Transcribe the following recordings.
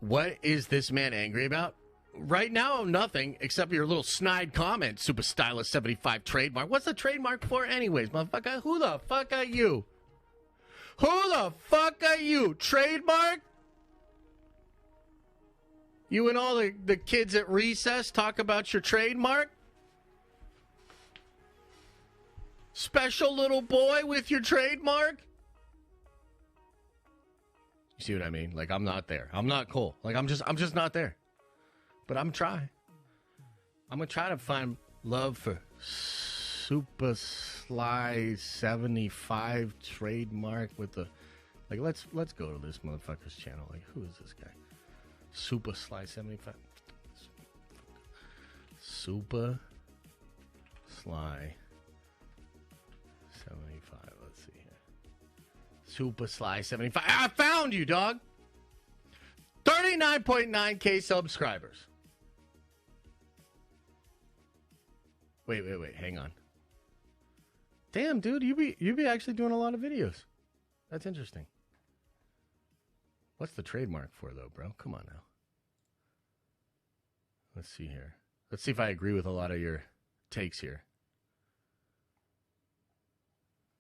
What is this man angry about? Right now, nothing except your little snide comment, Super Stylist 75 trademark. What's the trademark for anyways, motherfucker? Who the fuck are you? Who the fuck are you? Trademark? You and all the kids at recess talk about your trademark? Special little boy with your trademark? You see what I mean? Like, I'm not there. I'm not cool. Like, I'm just not there. But I'm trying. I'm gonna try to find love for Super Sly 75 trademark with the, like, let's go to this motherfucker's channel. Like, who is this guy? Super Sly 75. Super Sly 75. Let's see here. Super Sly 75. I found you, dog. 39.9K subscribers. Wait. Hang on. Damn, dude, you be actually doing a lot of videos. That's interesting. What's the trademark for, though, bro? Come on now. Let's see here. Let's see if I agree with a lot of your takes here.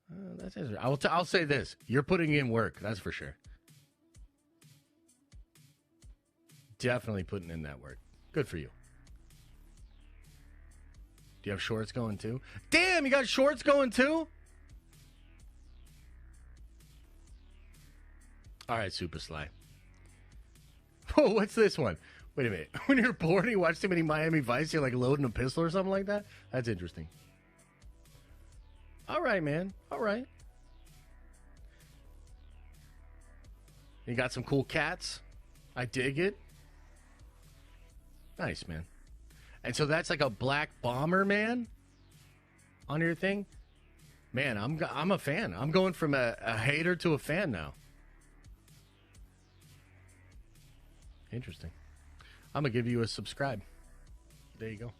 That's interesting. I'll say this. You're putting in work. That's for sure. Definitely putting in that work. Good for you. Do you have shorts going too? Damn, you got shorts going too? All right, Super Sly. Oh, what's this one? Wait a minute. When you're bored and you watch too many Miami Vice, you're like loading a pistol or something like that? That's interesting. All right, man. All right. You got some cool cats. I dig it. Nice, man. And so that's like a black bomber, man, on your thing? Man, I'm a fan. I'm going from a hater to a fan now. Interesting. I'm going to give you a subscribe. There you go.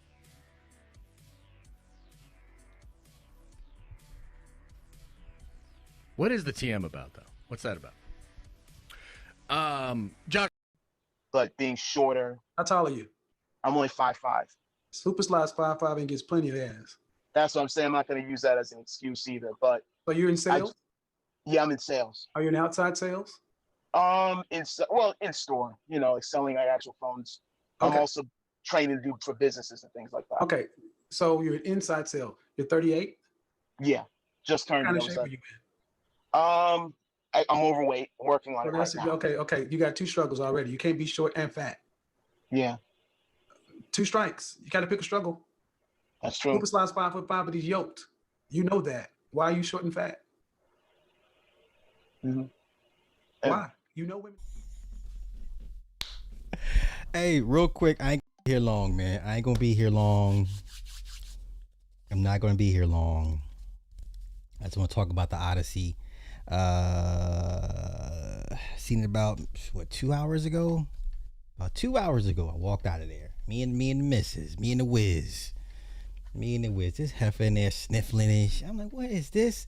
What is the TM about, though? What's that about? Josh. But being shorter. How tall are you? I'm only 5'5". Super Sly's 5'5" and gets plenty of ass. That's what I'm saying. I'm not going to use that as an excuse either. But so you're in sales? Yeah, I'm in sales. Are you in outside sales? In store. You know, like selling like actual phones. Okay. I'm also training to do for businesses and things like that. Okay, so you're an inside sale. You're 38. Yeah, just turned. What kind of shape are you in? I'm overweight. Working on it right now. Okay. You got two struggles already. You can't be short and fat. Yeah. 2 strikes. You got to pick a struggle. That's true. Super Sly's 5'5", but he's yoked. You know that. Why are you short and fat? Mm-hmm. Why? You know women. Hey, real quick, I ain't gonna be here long, man. I ain't gonna be here long. I'm not gonna be here long. I just want to talk about the Odyssey. Seen it about 2 hours ago. About 2 hours ago, I walked out of there. Me and the missus, me and the whiz. This heifer in there sniffling. I'm like, what is this?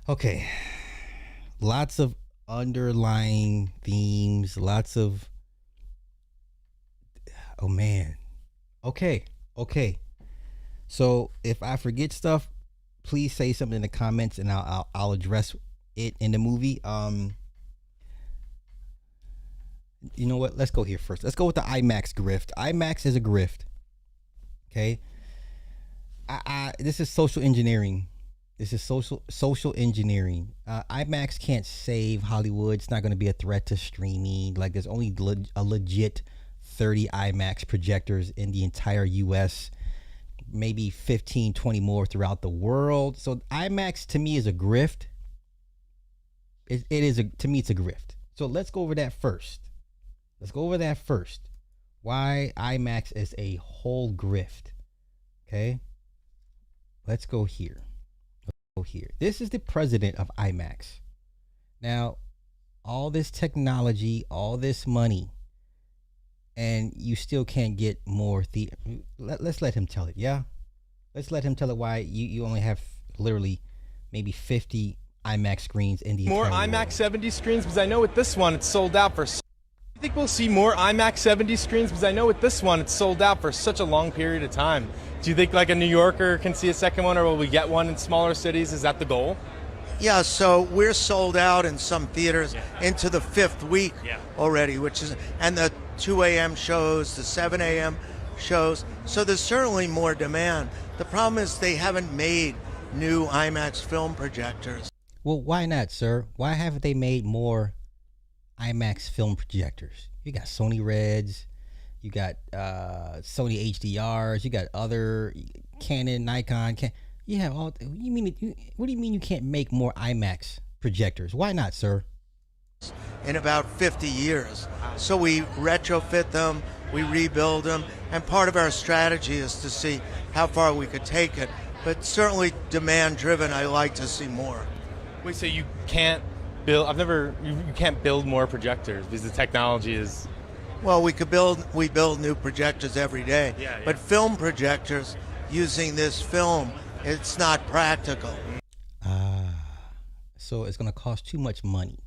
Okay, lots of underlying themes. Lots of. Oh man. Okay. So if I forget stuff, please say something in the comments, and I'll address it in the movie. You know what? Let's go here first. Let's go with the IMAX grift. IMAX is a grift. Okay. This is social engineering. Social engineering. IMAX can't save Hollywood. It's not going to be a threat to streaming. Like, there's only a legit 30 IMAX projectors in the entire US, maybe 15, 20 more throughout the world. So IMAX to me is a grift. To me, it's a grift. So let's go over that first. Why IMAX is a whole grift. Okay. Let's go here. This is the president of IMAX. Now, all this technology, all this money, and you still can't get more theater. Let's let him tell it. Yeah. Let's let him tell it why you only have literally maybe 50 IMAX screens in the more entire IMAX world. 70 screens, because I know with this one it's sold out for. Think we'll see more IMAX 70 screens? Because I know with this one, it's sold out for such a long period of time. Do you think like a New Yorker can see a second one, or will we get one in smaller cities? Is that the goal? Yeah, so we're sold out in some theaters into the 5th week already, and the 2 a.m. shows, the 7 a.m. shows. So there's certainly more demand. The problem is they haven't made new IMAX film projectors. Well, why not, sir? Why haven't they made more IMAX film projectors? You got Sony Reds, you got Sony HDRs, you got other Canon, Nikon. You have all. What do you mean you can't make more IMAX projectors? Why not, sir? In about 50 years. So we retrofit them, we rebuild them, and part of our strategy is to see how far we could take it. But certainly demand driven, I like to see more. Wait, so you can't build? You can't build more projectors because the technology is. Well, we build new projectors every day. Yeah. But film projectors using this film, it's not practical. So it's going to cost too much money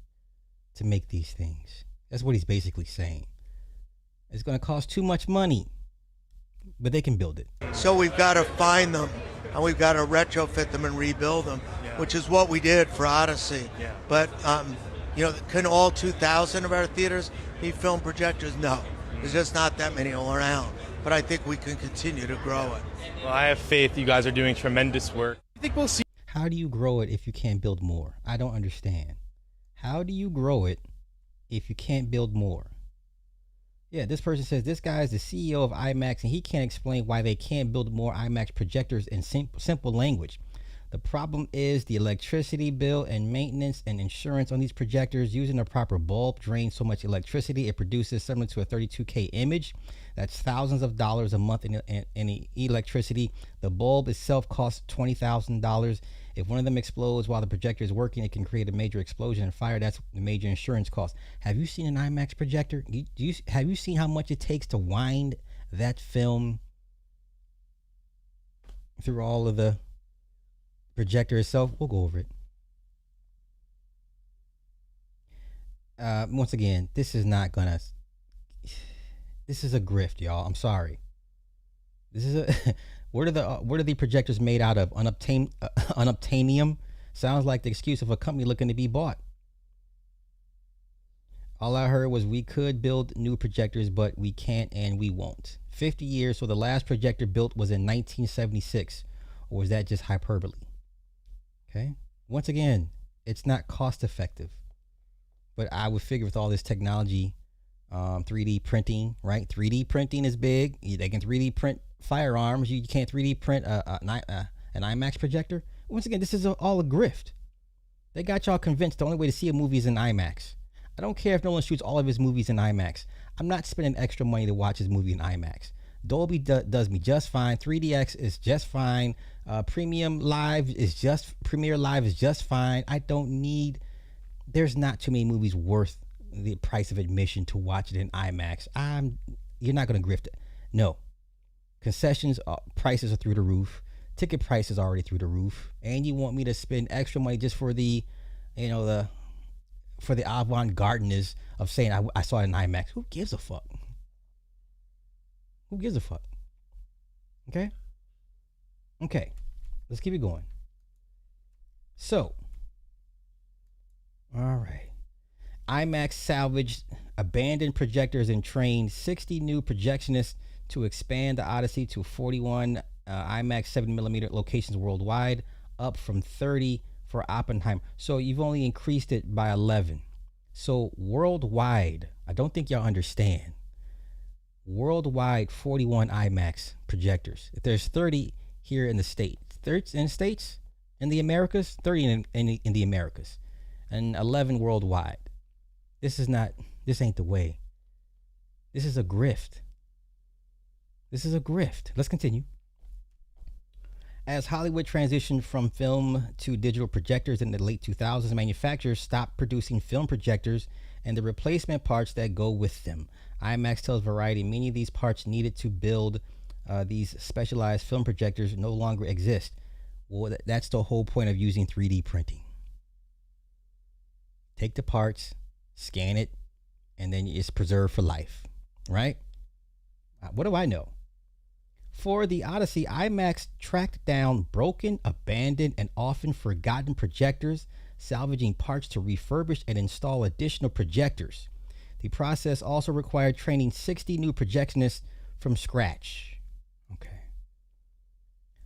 to make these things. That's what he's basically saying. It's going to cost too much money, but they can build it. So we've got to find them, and we've got to retrofit them and rebuild them, which is what we did for Odyssey. Yeah. But, can all 2,000 of our theaters be film projectors? No. There's just not that many all around. But I think we can continue to grow it. Well, I have faith you guys are doing tremendous work. I think we'll see. How do you grow it if you can't build more? I don't understand. How do you grow it if you can't build more? Yeah, this person says this guy is the CEO of IMAX and he can't explain why they can't build more IMAX projectors in simple language. The problem is the electricity bill and maintenance and insurance on these projectors. Using a proper bulb drains so much electricity it produces similar to a 32K image. That's thousands of dollars a month in electricity. The bulb itself costs $20,000. If one of them explodes while the projector is working, it can create a major explosion and fire. That's the major insurance cost. Have you seen an IMAX projector? Have you seen how much it takes to wind that film through all of the projector itself? We'll go over it. Once again, this is not gonna. This is a grift, y'all. I'm sorry. This is a. What are the projectors made out of? Unobtainium? Sounds like the excuse of a company looking to be bought. All I heard was we could build new projectors, but we can't and we won't. 50 years. So the last projector built was in 1976, or was that just hyperbole? Okay. Once again, it's not cost effective, but I would figure with all this technology, 3D printing, right? 3D printing is big. They can 3D print firearms. You can't 3D print an IMAX projector. Once again, this is all a grift. They got y'all convinced the only way to see a movie is in IMAX. I don't care if Nolan shoots all of his movies in IMAX. I'm not spending extra money to watch his movie in IMAX. Dolby does me just fine. 3DX is just fine. Premiere Live is just fine. I don't need. There's not too many movies worth the price of admission to watch it in IMAX. You're not gonna grift it. No. Concessions prices are through the roof. Ticket prices are already through the roof, and you want me to spend extra money just for the avant-gardeness of saying I saw it in IMAX. Who gives a fuck? Who gives a fuck? Okay, let's keep it going. So, all right. IMAX salvaged abandoned projectors and trained 60 new projectionists to expand the Odyssey to 41 IMAX 7mm locations worldwide, up from 30 for Oppenheimer. So you've only increased it by 11. So worldwide, I don't think y'all understand. Worldwide, 41 IMAX projectors. If there's 30 here in the States, in the Americas, 30 in the Americas, and 11 worldwide. This ain't the way. This is a grift. Let's continue. As Hollywood transitioned from film to digital projectors in the late 2000s, manufacturers stopped producing film projectors and the replacement parts that go with them. IMAX tells Variety many of these parts needed to build these specialized film projectors no longer exist. Well, that's the whole point of using 3D printing. Take the parts, scan it, and then it's preserved for life, right? What do I know? For the Odyssey, IMAX tracked down broken, abandoned, and often forgotten projectors, salvaging parts to refurbish and install additional projectors. The process also required training 60 new projectionists from scratch. Okay.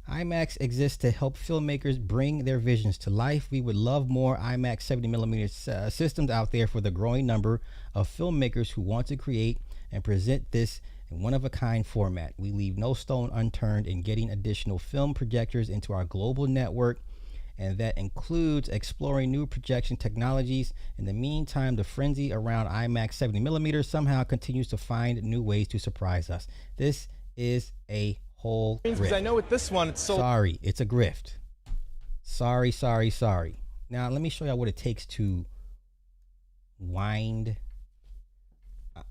IMAX exists to help filmmakers bring their visions to life. We would love more IMAX 70mm systems out there for the growing number of filmmakers who want to create and present this in one-of-a-kind format. We leave no stone unturned in getting additional film projectors into our global network, and that includes exploring new projection technologies. In the meantime, the frenzy around IMAX 70mm somehow continues to find new ways to surprise us. This is a whole grift. Because I know with this one, it's so... Sorry, it's a grift. Sorry. Now, let me show you what it takes to wind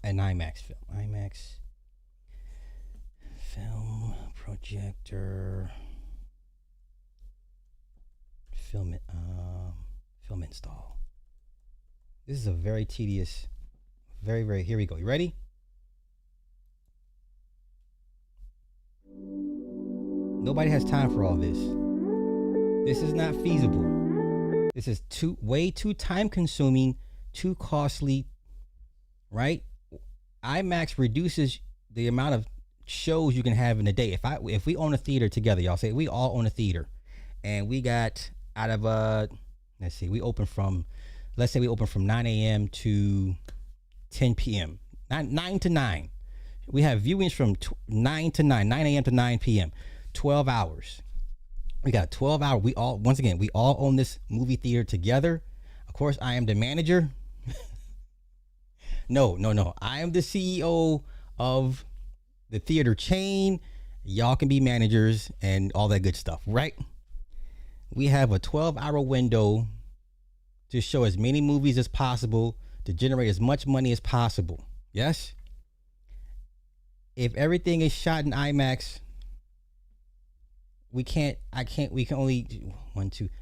an IMAX film. IMAX film projector film install. This is a very tedious, very, here we go. You ready? Nobody has time for all this. This is not feasible. This is way too time consuming, too costly, right? IMAX reduces the amount of shows you can have in a day. If we own a theater together, y'all say we all own a theater, and we got out of let's say we open from 9 a.m. to 10 p.m. 9 to 9. We have viewings from 9 to 9 a.m. to 9 p.m. 12 hours. We got 12 hours. We all own this movie theater together. Of course, I am the manager. No. I am the CEO of the theater chain. Y'all can be managers and all that good stuff, right? We have a 12-hour window to show as many movies as possible, to generate as much money as possible. Yes? If everything is shot in IMAX, we can only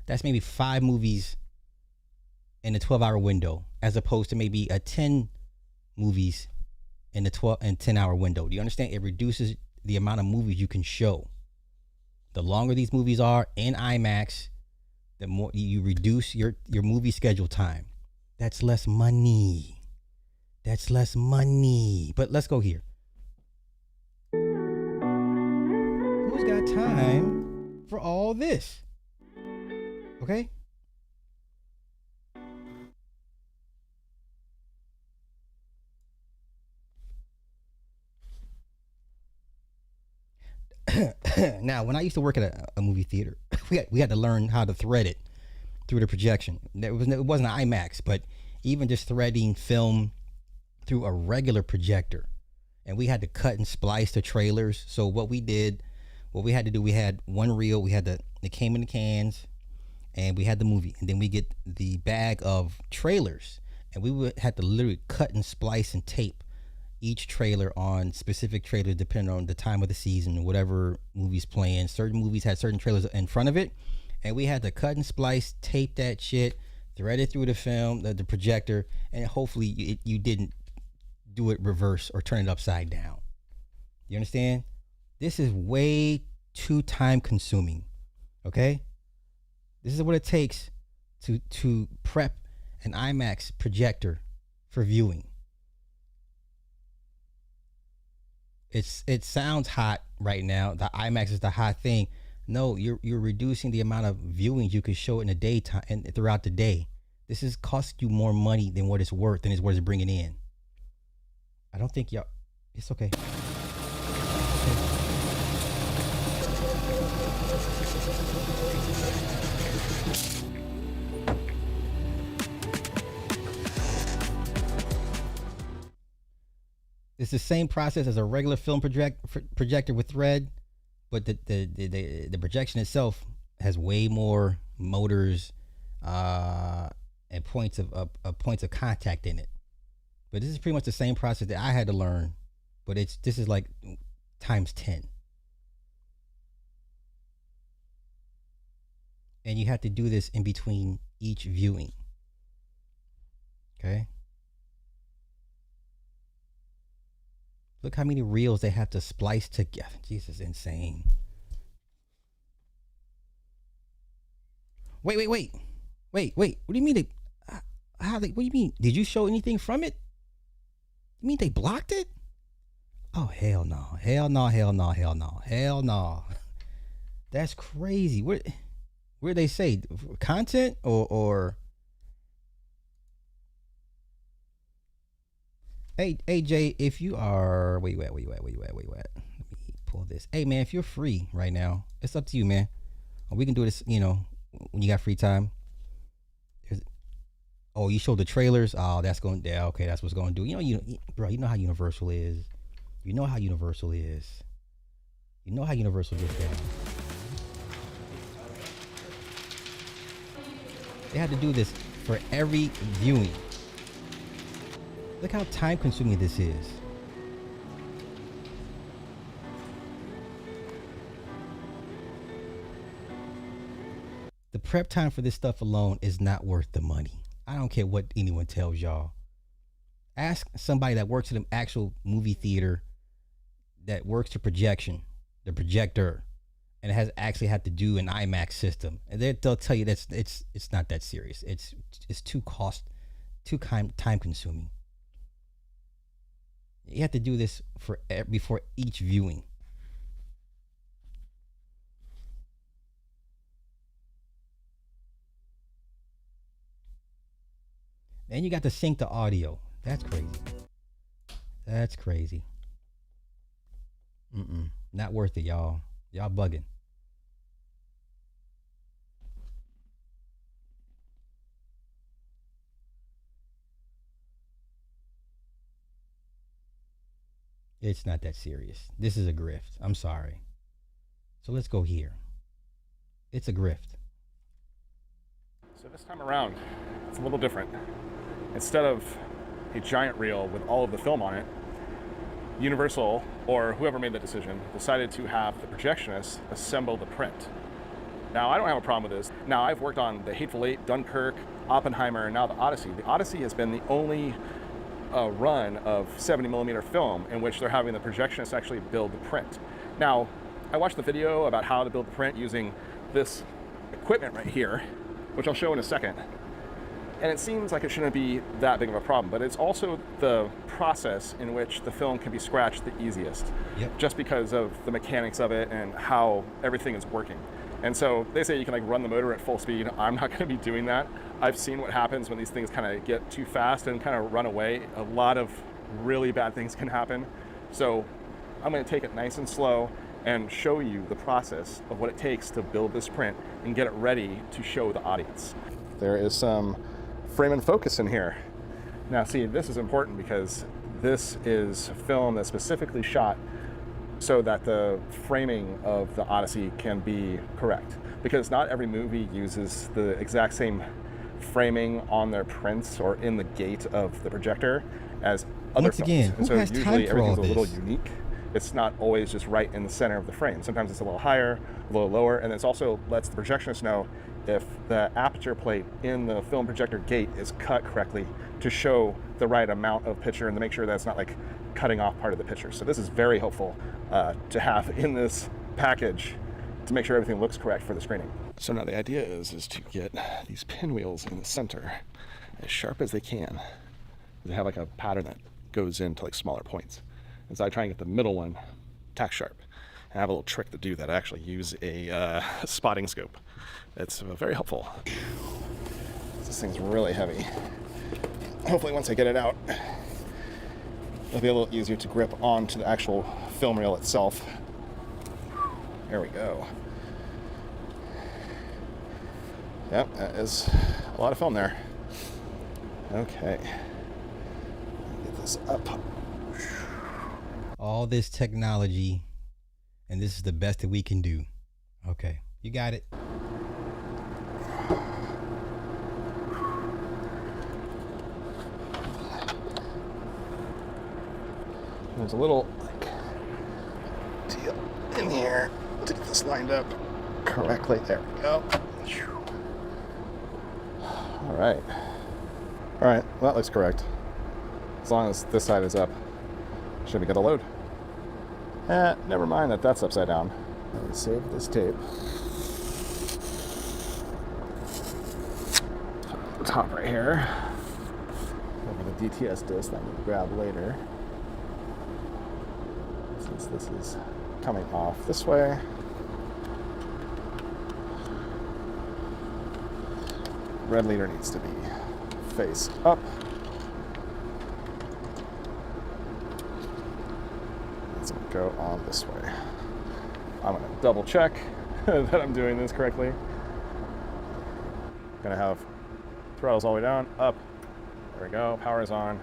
that's maybe 5 movies in a 12-hour window, as opposed to maybe 10 movies in the 12 and 10-hour window. Do you understand? It reduces the amount of movies you can show. The longer these movies are in IMAX, the more you reduce your movie schedule time. That's less money. But let's go here. Who's got time for all this? Okay? Now, when I used to work at a movie theater, we had to learn how to thread it through the projection. It wasn't an IMAX, but even just threading film through a regular projector. And we had to cut and splice the trailers. So what we had to do, we had one reel, it came in the cans, and we had the movie. And then we get the bag of trailers, and we would have to literally cut and splice and tape each trailer on specific trailers depending on the time of the season, whatever movie's playing. Certain movies had certain trailers in front of it, and we had to cut and splice, tape that shit, thread it through the film, the projector, and hopefully you didn't do it reverse or turn it upside down. You understand? This is way too time consuming. Okay? This is what it takes to prep an IMAX projector for viewing. It sounds hot right now. The IMAX is the hot thing. No, you're reducing the amount of viewings you could show in the daytime and throughout the day. This is cost you more money than what it's worth and is what it's bringing in. I don't think y'all. It's okay. It's the same process as a regular film projector with thread, but the projection itself has way more motors and points of contact in it. But this is pretty much the same process that I had to learn, but this is like times 10. And you have to do this in between each viewing. Okay? Look how many reels they have to splice together. Jesus, insane. Wait. What do you mean they? What do you mean? Did you show anything from it? You mean they blocked it? Oh, hell no. Hell no. That's crazy. Where they say content or Hey Jay, if you are where you at? Let me pull this. Hey man, if you're free right now, it's up to you, man. We can do this, when you got free time. Oh, you showed the trailers. Oh, that's going. Yeah, okay, that's what's going to do. Bro, you know how Universal is. You know how Universal gets down. They had to do this for every viewing. Look how time consuming this is. The prep time for this stuff alone is not worth the money. I don't care what anyone tells y'all. Ask somebody that works at an actual movie theater that works the projector, and has actually had to do an IMAX system, and they'll tell you that it's not that serious. It's too time consuming. You have to do this before each viewing. Then you got to sync the audio. That's crazy. Not worth it, y'all. Y'all bugging. It's not that serious. This is a grift. I'm sorry. So let's go here. It's a grift. So this time around, it's a little different. Instead of a giant reel with all of the film on it, Universal, or whoever made the decision, decided to have the projectionist assemble the print. Now, I don't have a problem with this. Now, I've worked on The Hateful Eight, Dunkirk, Oppenheimer, and now the Odyssey. The Odyssey has been the only run of 70mm film in which they're having the projectionist actually build the print. Now, I watched the video about how to build the print using this equipment right here, which I'll show in a second. And it seems like it shouldn't be that big of a problem, but it's also the process in which the film can be scratched the easiest, just because of the mechanics of it and how everything is working. And so they say you can run the motor at full speed. I'm not going to be doing that. I've seen what happens when these things kind of get too fast and kind of run away. A lot of really bad things can happen. So I'm going to take it nice and slow and show you the process of what it takes to build this print and get it ready to show the audience. There is some frame and focus in here. Now see, this is important because this is film that's specifically shot so that the framing of the Odyssey can be correct. Because not every movie uses the exact same framing on their prints or in the gate of the projector as other Once films. again, And so who has usually time for all everything's a little this? unique. It's not always just right in the center of the frame. Sometimes it's a little higher, a little lower, and it also lets the projectionist know if the aperture plate in the film projector gate is cut correctly to show the right amount of picture and to make sure that it's not cutting off part of the picture. So this is very helpful to have in this package to make sure everything looks correct for the screening. So now the idea is to get these pinwheels in the center as sharp as they can. They have a pattern that goes into smaller points. And so I try and get the middle one tack sharp. And I have a little trick to do that. I actually use a spotting scope. It's very helpful. This thing's really heavy. Hopefully once I get it out, it'll be a little easier to grip onto the actual film reel itself. There we go. Yep, that is a lot of film there. Okay. Get this up. All this technology, and this is the best that we can do. Okay, you got it. There's a little deal in here to get this lined up correctly. There we go. All right. Well, that looks correct. As long as this side is up. Should we get a load? Never mind that that's upside down. Let me save this tape. Top right here. Over the DTS disc that I'm going to grab later. Since this is coming off this way. Red leader needs to be face up. It's going to go on this way. I'm going to double check that I'm doing this correctly. Going to have throttles all the way down, up. There we go, power is on.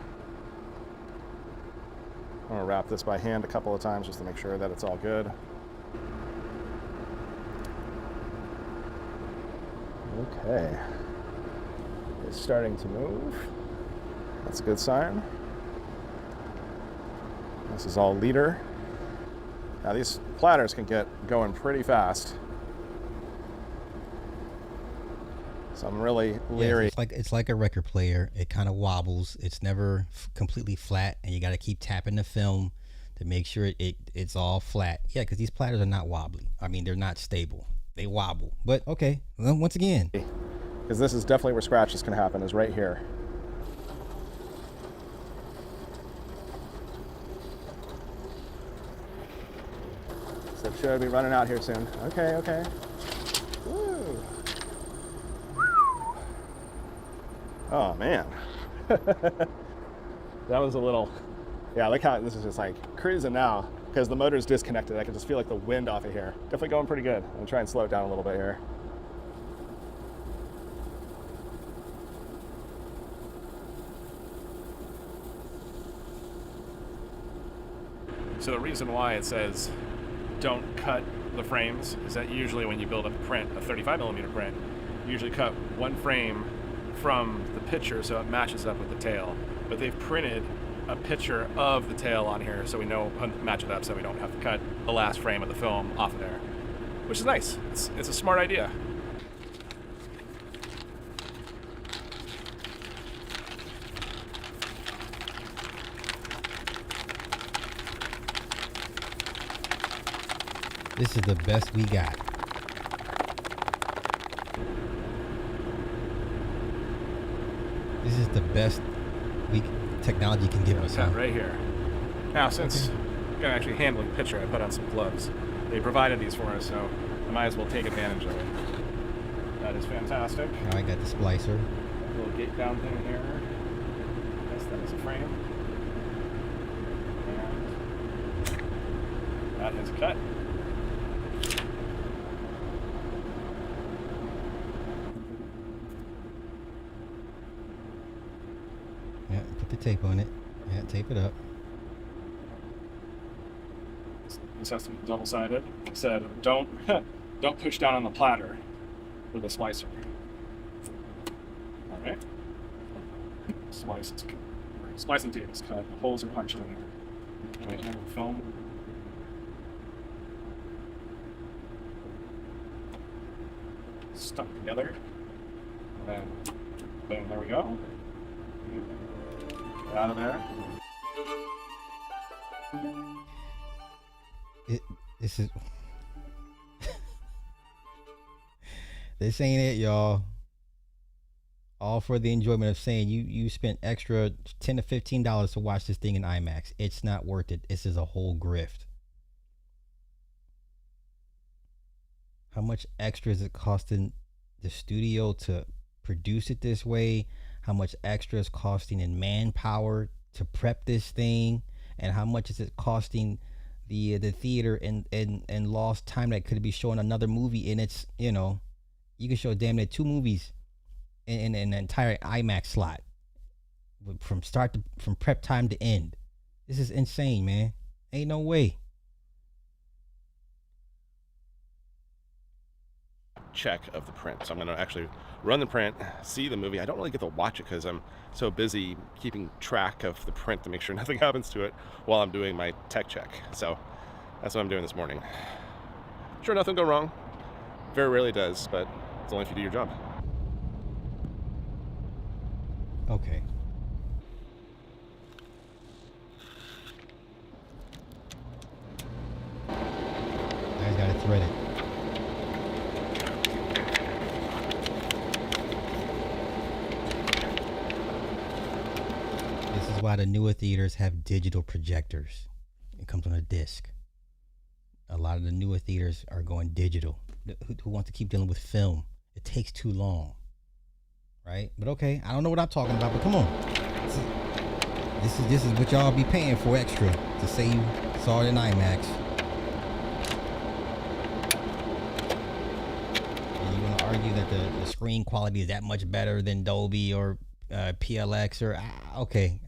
I'm going to wrap this by hand a couple of times just to make sure that it's all good. Okay. It's starting to move. That's a good sign. This is all leader. Now these platters can get going pretty fast. So I'm really leery. Yeah, it's like a record player. It kind of wobbles. It's never completely flat, and you got to keep tapping the film to make sure it's all flat. Yeah, because these platters are not wobbly. I mean, they're not stable. They wobble. But okay, well, once again, because this is definitely where scratches can happen, is right here. So it should be running out here soon. Okay. Woo. Oh man. That was a little, yeah, I like how this is just like cruising now because the motor's disconnected. I can just feel like the wind off of here. Definitely going pretty good. I'm gonna try and slow it down a little bit here. So the reason why it says don't cut the frames is that usually when you build a print, a 35mm print, you usually cut one frame from the picture so it matches up with the tail. But they've printed a picture of the tail on here so we know how to match it up so we don't have to cut the last frame of the film off of there, which is nice. It's a smart idea. this is the best we got. This is the best technology can give us. Huh? Right here. Now, since I'm gonna actually handle the picture, I put on some gloves. They provided these for us, so I might as well take advantage of it. That is fantastic. Now I got the splicer. A little gate down thing here. Yes, that is a frame. And that is cut. Yeah, put the tape on it. Yeah, tape it up. This has to be double-sided. It said, don't push down on the platter with a slicer. All right. Splicing tape is cut. The holes are punched in there. Right here with film. Stuck together. And then, boom, there we go. Get out of there. This is this ain't it, y'all. All for the enjoyment of saying you spent extra $10 to $15 to watch this thing in IMAX. It's not worth it. This is a whole grift. How much extra is it costing the studio to produce it this way? How much extra is costing in manpower to prep this thing? And how much is it costing the theater and lost time that could be showing another movie? And it's, you know, you can show damn near 2 movies in an entire IMAX slot from prep time to end. This is insane, man. Ain't no way. Check of the print. So I'm going to actually run the print, see the movie. I don't really get to watch it because I'm so busy keeping track of the print to make sure nothing happens to it while I'm doing my tech check. So that's what I'm doing this morning. Sure, nothing go wrong. Very rarely does, but it's only if you do your job. Okay. lot of newer theaters have digital projectors. It comes on a disc. A lot of the newer theaters are going digital. Who wants to keep dealing with film? It takes too long, right? But okay, I don't know what I'm talking about, but come on. This is what y'all be paying for extra to say you saw it in IMAX. And you're gonna argue that the screen quality is that much better than Dolby or PLX or okay,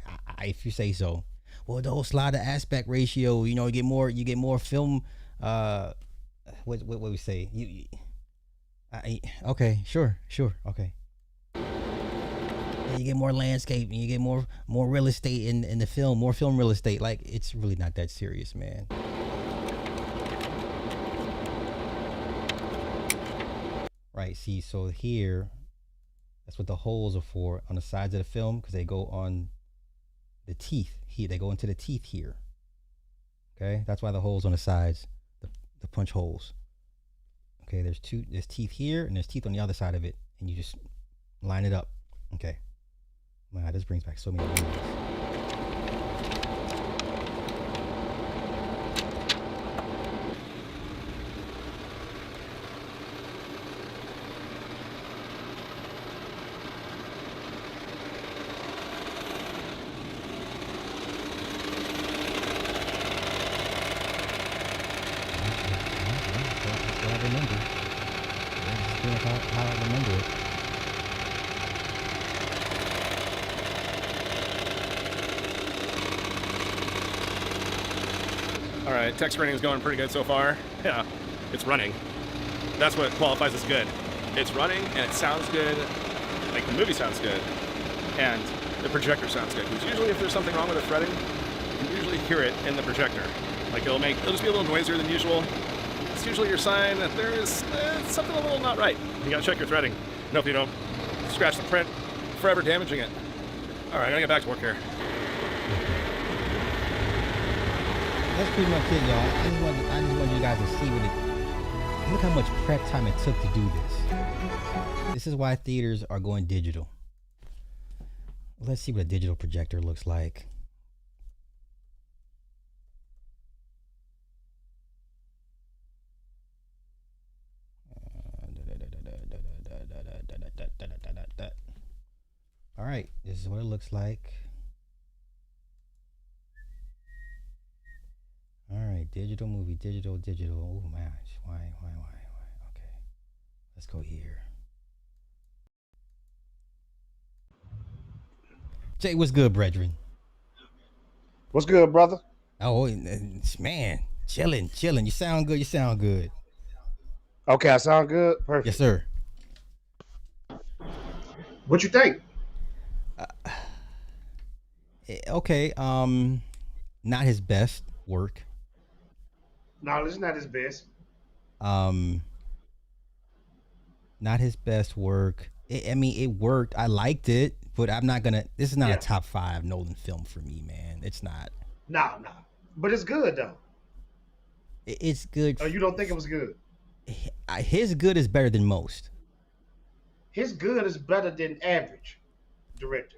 if you say so. Well, the whole slider aspect ratio, you get more film. What we say? Okay, sure, okay. Yeah, you get more landscape and you get more real estate in the film, more film real estate. Like, it's really not that serious, man. Right, see, so here, that's what the holes are for on the sides of the film, because they go on the teeth here. They go into the teeth here. Okay, that's why the holes on the sides, the punch holes. Okay, there's teeth here and there's teeth on the other side of it, and you just line it up. Okay. Wow, this brings back so many memories. How I remember it. All right, tech screening is going pretty good so far. Yeah, it's running. That's what qualifies as good. It's running and it sounds good. Like, the movie sounds good, and the projector sounds good. Because usually, if there's something wrong with the threading, you can usually hear it in the projector. Like, it'll just be a little noisier than usual. It's usually your sign that there is something a little not right. You gotta check your threading. And hope you don't scratch the print, forever damaging it. All right, I gotta get back to work here. That's pretty much it, y'all. I just want you guys to see look how much prep time it took to do this. This is why theaters are going digital. Let's see what a digital projector looks like. All right, this is what it looks like. All right, digital movie, digital. Oh my gosh, why? Okay, let's go here. Jay, what's good, brethren? What's good, brother? Oh, man, chilling. You sound good. Okay, I sound good? Perfect. Yes, sir. What you think? Okay, not his best work. No, this is not his best. Not his best work. It worked. I liked it, but I'm not gonna. This is not a top 5 Nolan film for me, man. It's not. No. But it's good though. It's good. Oh, you don't think it was good? His good is better than most. His good is better than average director.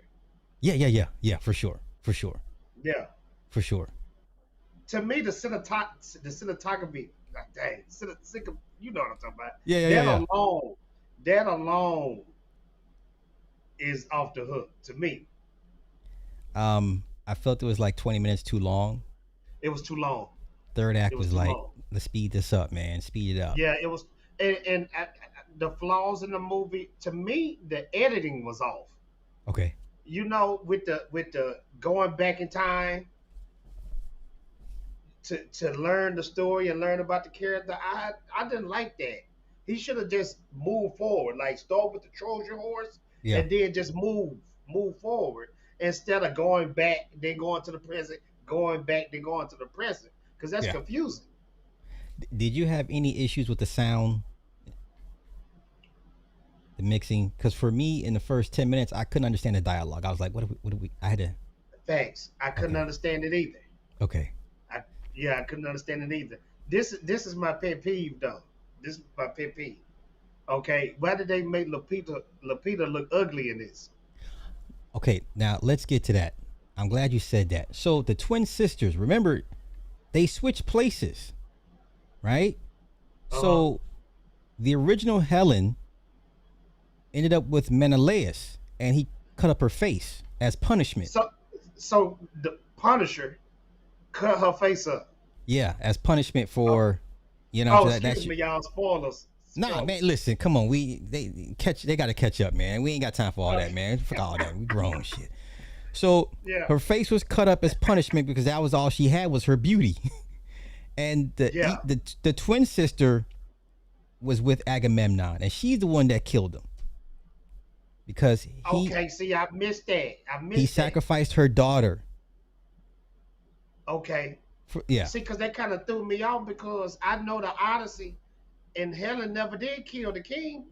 Yeah, for sure. Yeah. For sure. To me, the cinematography, dang, you know what I'm talking about. Yeah. That alone is off the hook to me. I felt it was like 20 minutes too long. It was too long. Third act was like, long. let's speed this up, man. Speed it up. Yeah, it was, and the flaws in the movie, to me, the editing was off. Okay. You know, with the going back in time to learn the story and learn about the character, I didn't like that. He should have just moved forward, like start with the Trojan horse, and then just move forward instead of going back, then going to the present, going back, then going to the present, because that's confusing. Did you have any issues with the sound, the mixing? Because for me, in the first 10 minutes, I couldn't understand the dialogue. I was like, what do we? I had to. Thanks. I couldn't understand it either. Okay. I couldn't understand it either. This is my pet peeve, though. This is my pet peeve. Okay, why did they make Lupita look ugly in this? Okay, now let's get to that. I'm glad you said that. So the twin sisters, remember, they switched places, right? So the original Helen ended up with Menelaus, and he cut up her face as punishment. So the Punisher cut her face up. Yeah, as punishment for, you know. Oh, excuse me, y'all. Spoilers. Nah, man, listen, come on. They got to catch up, man. We ain't got time for all that, man. Fuck all that. We grown shit. So her face was cut up as punishment because that was all she had was her beauty. And the twin sister was with Agamemnon, and she's the one that killed him. Because see, I missed that. He sacrificed her daughter. Okay. See, because that kind of threw me off because I know the Odyssey, and Helen never did kill the king.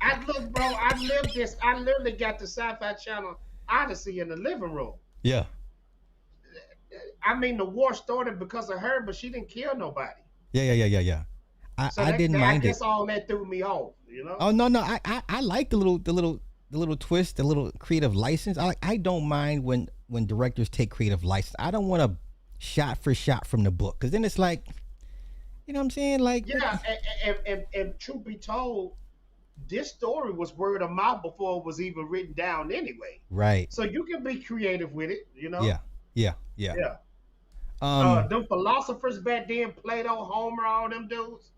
I lived this. I literally got the Sci-Fi Channel Odyssey in the living room. Yeah. I mean, the war started because of her, but she didn't kill nobody. Yeah. I didn't mind it. I guess all that threw me off, you know. Oh no, I like the little twist, the little creative license. I don't mind when directors take creative license. I don't want a shot for shot from the book, because then it's like, you know what I'm saying? Like, yeah, and truth be told, this story was word of mouth before it was even written down anyway. Right. So you can be creative with it, you know. Yeah. Them philosophers back then, Plato, Homer, all them dudes,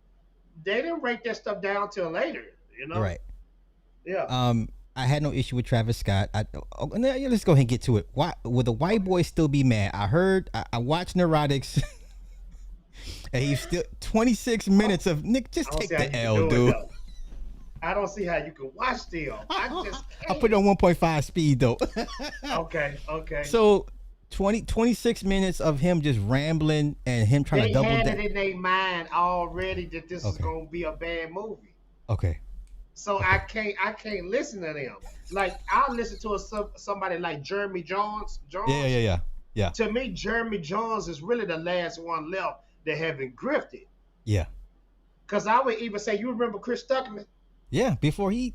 they didn't write that stuff down till later, you know. Right. Yeah. I had no issue with Travis Scott. Let's go ahead and get to it. Why would the white boy still be mad? I watched Neurotics, and he's still 26 minutes of Nick. Just take the L, dude. I don't see how you can watch them. I put it on 1.5 speed though. Okay. So 26 minutes of him just rambling and him trying to double down. They had it in their mind already that this is gonna be a bad movie. Okay. So I can't listen to them. Like, I'll listen to somebody like Jeremy Jones. Yeah. To me, Jeremy Jones is really the last one left that haven't grifted. Yeah. Because I would even say, you remember Chris Stuckman? Yeah, before he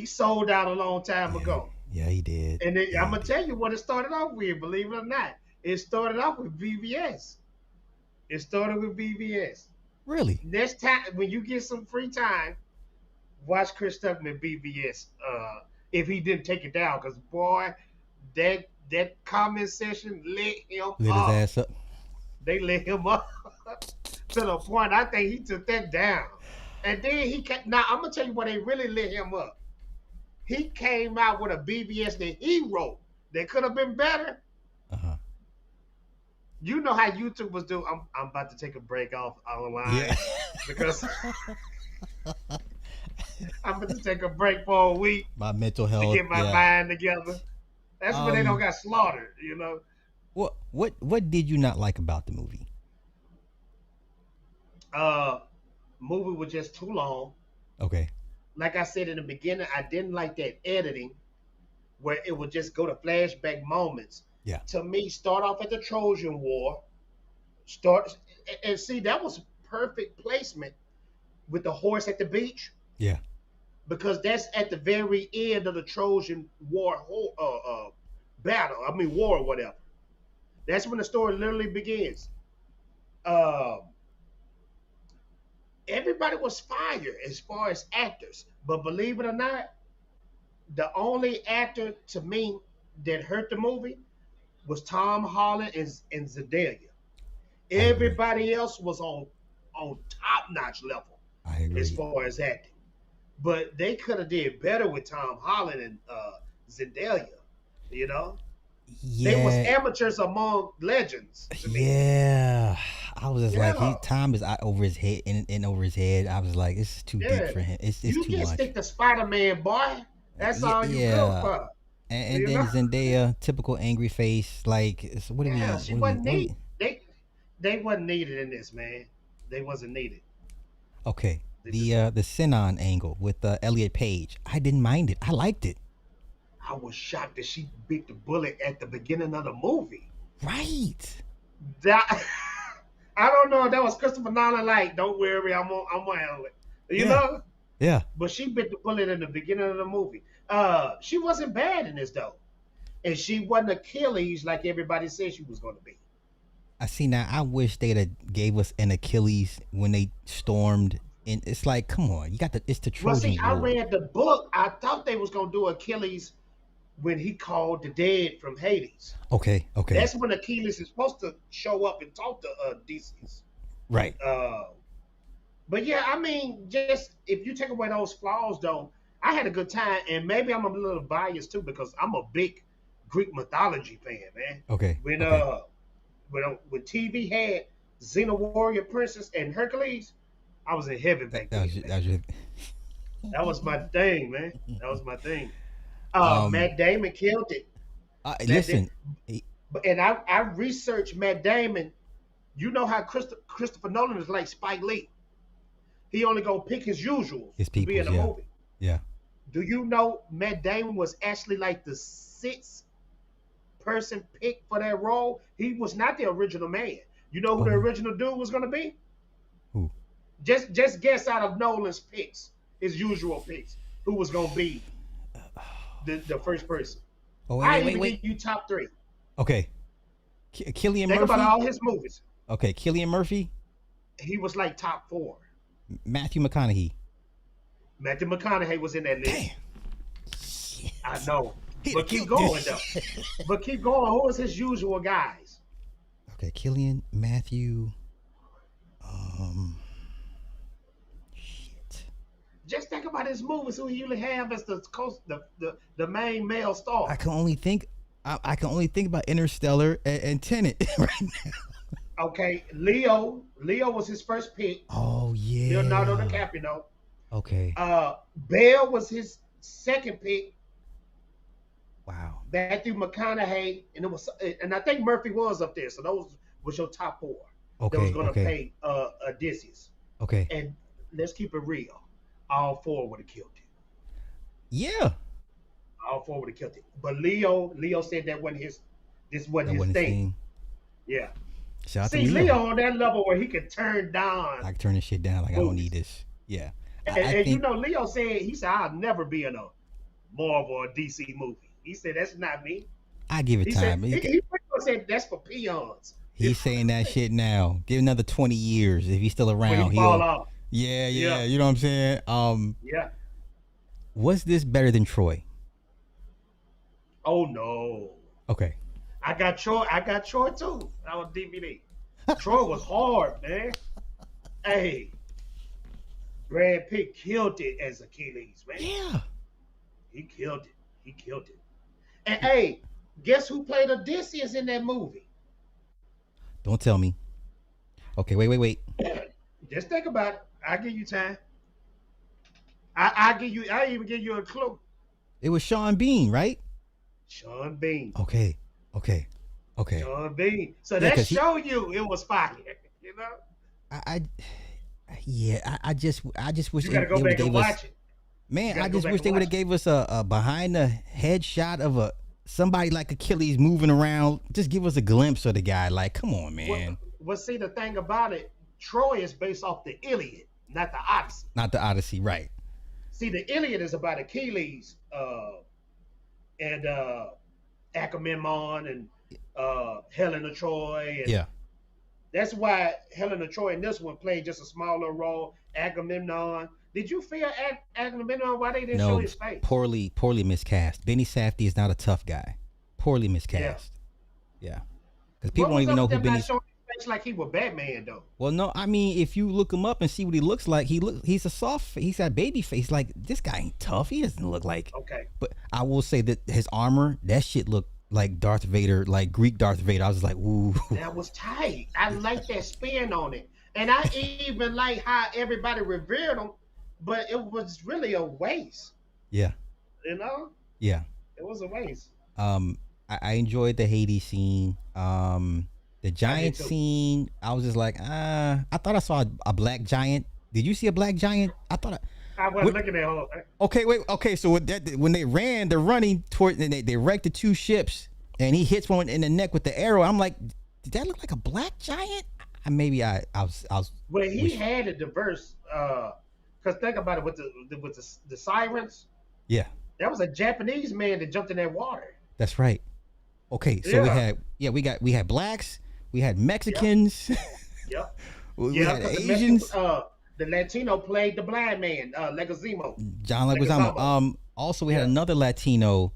sold out a long time ago. Yeah, he did. And I'm going to tell you what it started off with, believe it or not. It started off with VVS. Really? Next time, when you get some free time, watch Chris Stuckman BVS. If he didn't take it down, because boy, that comment session lit his ass up. They lit him up to the point I think he took that down. And then now I'm gonna tell you why they really lit him up. He came out with a BVS that he wrote that could have been better. You know how YouTube was doing. I'm about to take a break off online because I'm going to take a break for a week. My mental health. To get my mind together. That's when they don't got slaughtered, you know. What did you not like about the movie? Movie was just too long. Okay. Like I said in the beginning, I didn't like that editing where it would just go to flashback moments. Yeah. To me, start off at the Trojan War. And see, that was perfect placement with the horse at the beach. Yeah. Because that's at the very end of the Trojan War battle. I mean, war or whatever. That's when the story literally begins. Everybody was fired as far as actors. But believe it or not, the only actor to me that hurt the movie was Tom Holland and Zendaya. Everybody else was on top-notch level as far as acting. But they could have did better with Tom Holland and Zendaya, you know? Yeah. They was amateurs among legends to me. Yeah. I was just like, Tom is over his head and over his head. I was like, this is too deep for him. It's too much. You can't stick to Spider-Man, boy. That's all you go for. And then Zendaya, typical angry face. Like, what do we? She wasn't needed. They wasn't needed in this, man. They wasn't needed. Okay. The Sinon angle with Elliot Page, I didn't mind it. I liked it. I was shocked that she bit the bullet at the beginning of the movie. Right. I don't know if that was Christopher Nolan. Like, don't worry, I'm gonna handle it. You know? Yeah. But she bit the bullet in the beginning of the movie. She wasn't bad in this though. and she wasn't Achilles like everybody said she was going to be. I see now. I wish they'd have gave us an Achilles when they stormed. And it's like, come on, you got it's the Trojan Well, see, I War. read the book. I thought they was going to do Achilles when he called the dead from Hades. Okay. That's when Achilles is supposed to show up and talk to Odysseus. Right. But yeah, I mean, just if you take away those flaws, though, I had a good time, and maybe I'm a little biased too because I'm a big Greek mythology fan, man. Okay. When TV had Xena Warrior Princess and Hercules, I was in heaven back then. That was my thing, man. That was my thing. Matt Damon killed it. Listen, and I researched Matt Damon. You know how Christopher Nolan is like Spike Lee. He only gonna pick his usuals to be in a movie. Yeah. Do you know Matt Damon was actually like the 6th person picked for that role? He was not the original man. You know who the original dude was gonna be? Who? Just guess out of Nolan's picks, his usual picks, who was gonna be the first person. Oh, I even give you top 3. Okay. Cillian Murphy. Think about all his movies. Okay, Cillian Murphy. He was like top 4. Matthew McConaughey. Matthew McConaughey was in that list. Damn. I know. But keep going, though. But keep going. Who was his usual guys? Okay, Cillian, Matthew. Shit. Just think about his movies. Who he usually have as the main male star. I can only think about Interstellar and Tenet right now. Okay, Leo was his first pick. Oh yeah. Leonardo DiCaprio. Okay. Bale was his second pick. Wow. Matthew McConaughey, and I think Murphy was up there. So those was your top 4. Okay. That was going to pay Odysseus. Okay. And let's keep it real. All 4 would have killed it. Yeah. All 4 would have killed it. But Leo said that wasn't his thing. Yeah. Shout out to Leo on that level where he could turn down. I can turn this shit down. Like, movies. I don't need this. Yeah. And you know, Leo said, I'll never be in a Marvel or DC movie. He said, that's not me. I give it time. He said that's for peons. He's saying that shit now. Give another 20 years if he's still around. He fall off. Yeah. You know what I'm saying? Yeah. Was this better than Troy? Oh no. Okay. I got Troy too. That was DVD. Troy was hard, man. Hey, Brad Pitt killed it as Achilles, man. Yeah. He killed it. And hey, guess who played Odysseus in that movie? Don't tell me. Okay, wait. Just think about it. I'll give you time. I even give you a clue. It was Sean Bean, right? Sean Bean. Okay. Sean Bean. So that show you it was fire. You know? I just wish you gotta go back and watch it. Man, I just wish they would have gave us a behind the head shot of somebody like Achilles moving around. Just give us a glimpse of the guy. Like, come on, man. Well, see, the thing about it, Troy is based off the Iliad, not the Odyssey. Not the Odyssey, right. See, the Iliad is about Achilles and Agamemnon and Helen of Troy. And yeah. That's why Helen of Troy in this one played just a smaller role. Agamemnon. Did you feel Agamemnon? Why they didn't show his face? Poorly miscast. Benny Safdie is not a tough guy. Poorly miscast. Yeah. Because people don't even know who Benny. Showing his face like he was Batman though. Well, no, I mean, if you look him up and see what he looks like, he's a soft. He's got baby face. Like, this guy ain't tough. He doesn't look like. Okay. But I will say that his armor, that shit looked like Darth Vader, like Greek Darth Vader. I was just like, ooh. That was tight. I like that spin on it, and I even like how everybody revered him. But it was really a waste. Yeah. You know? Yeah. It was a waste. I enjoyed the Hades scene. The giant scene, I was just like, I thought I saw a black giant. Did you see a black giant? I wasn't looking at her. Okay, wait. Okay, so when they're running toward, and they wrecked the 2 ships, and he hits one in the neck with the arrow. I'm like, did that look like a black giant? Maybe I was. Well, he had a diverse. Because think about it with the sirens. Yeah. That was a Japanese man that jumped in that water. That's right. Okay, so we had blacks, we had Mexicans, Yep. we had Asians. The Latino played the blind man, Leguizamo. John Leguizamo. Also, we had another Latino.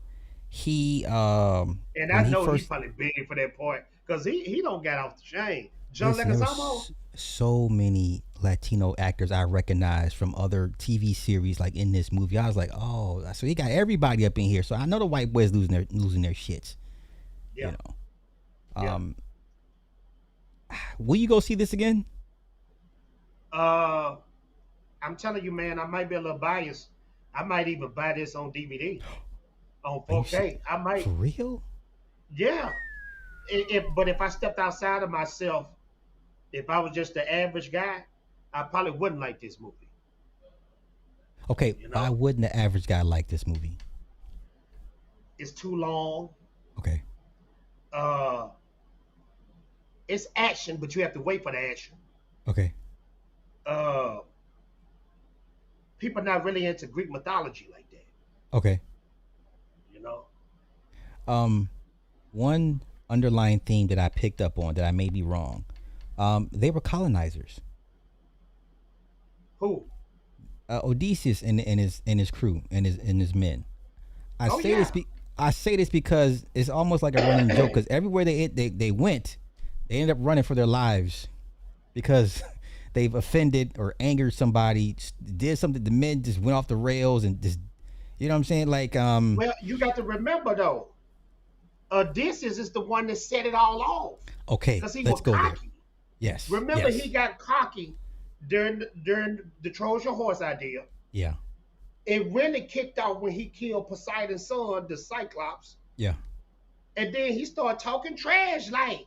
He and I know he's probably big for that part because he don't get off the chain. John Leguizamo. So many Latino actors I recognize from other TV series, like in this movie. I was like, oh, so he got everybody up in here. So I know the white boys losing their shits. Yeah. You know. Will you go see this again? I'm telling you, man, I might be a little biased. I might even buy this on DVD, on 4K. I might. For real? Yeah. But if I stepped outside of myself, if I was just the average guy, I probably wouldn't like this movie. Okay, why wouldn't the average guy like this movie? It's too long. Okay. It's action, but you have to wait for the action. Okay. People not really into Greek mythology like that. Okay. You know? One underlying theme that I picked up on that I may be wrong. They were colonizers. Who? Odysseus and his crew and his men. I say this because it's almost like a running joke, because everywhere they went, they ended up running for their lives because they've offended or angered somebody, did something. The men just went off the rails and just, you know what I'm saying? Like, well, you got to remember though, Odysseus is the one that set it all off. Okay, let's go there. Yes. Remember, he got cocky during the Trojan horse idea. Yeah. It really kicked off when he killed Poseidon's son, the Cyclops. Yeah. And then he started talking trash like,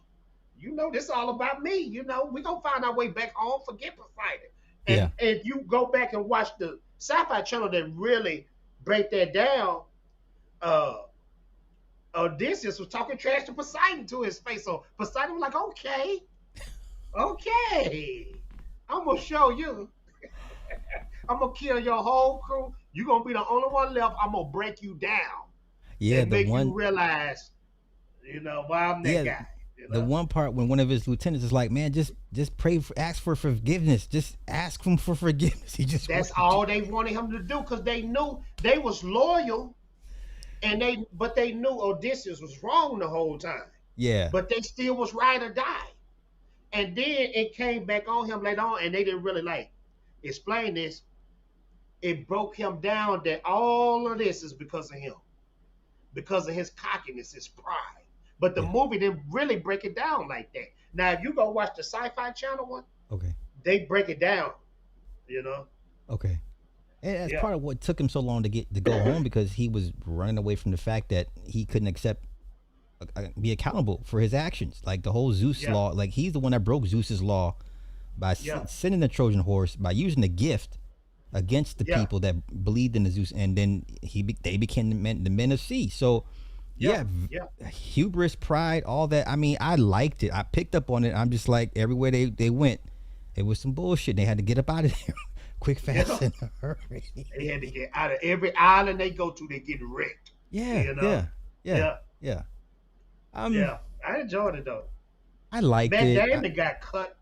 this all about me. We're going to find our way back home, forget Poseidon. And if you go back and watch the Sci-Fi Channel that really break that down, Odysseus was talking trash to Poseidon to his face. So Poseidon was like, okay, I'm going to show you. I'm going to kill your whole crew. You're going to be the only one left. I'm going to break you down. Yeah, and make you realize, why I'm that guy. The one part when one of his lieutenants is like, man, just pray ask for forgiveness. Just ask him for forgiveness. That's all they wanted him to do, because they knew they was loyal, but they knew Odysseus was wrong the whole time. Yeah. But they still was ride or die. And then it came back on him later on, and they didn't really explain this. It broke him down that all of this is because of him, because of his cockiness, his pride. But the movie didn't really break it down like that. Now, if you go watch the Sci-Fi Channel one, they break it down, Okay. And that's part of what took him so long to go home, because he was running away from the fact that he couldn't be accountable for his actions. Like the whole Zeus law, like he's the one that broke Zeus's law by sending the Trojan horse, by using the gift against the people that believed in the Zeus, and then they became the men of sea. So hubris, pride, all that. I mean, I liked it. I picked up on it. I'm just like, everywhere they went, it was some bullshit. They had to get up out of there quick, fast, and a hurry. They had to get out of every island they go to. They get wrecked. Yeah. I enjoyed it though. I liked it. Matt Damon got cut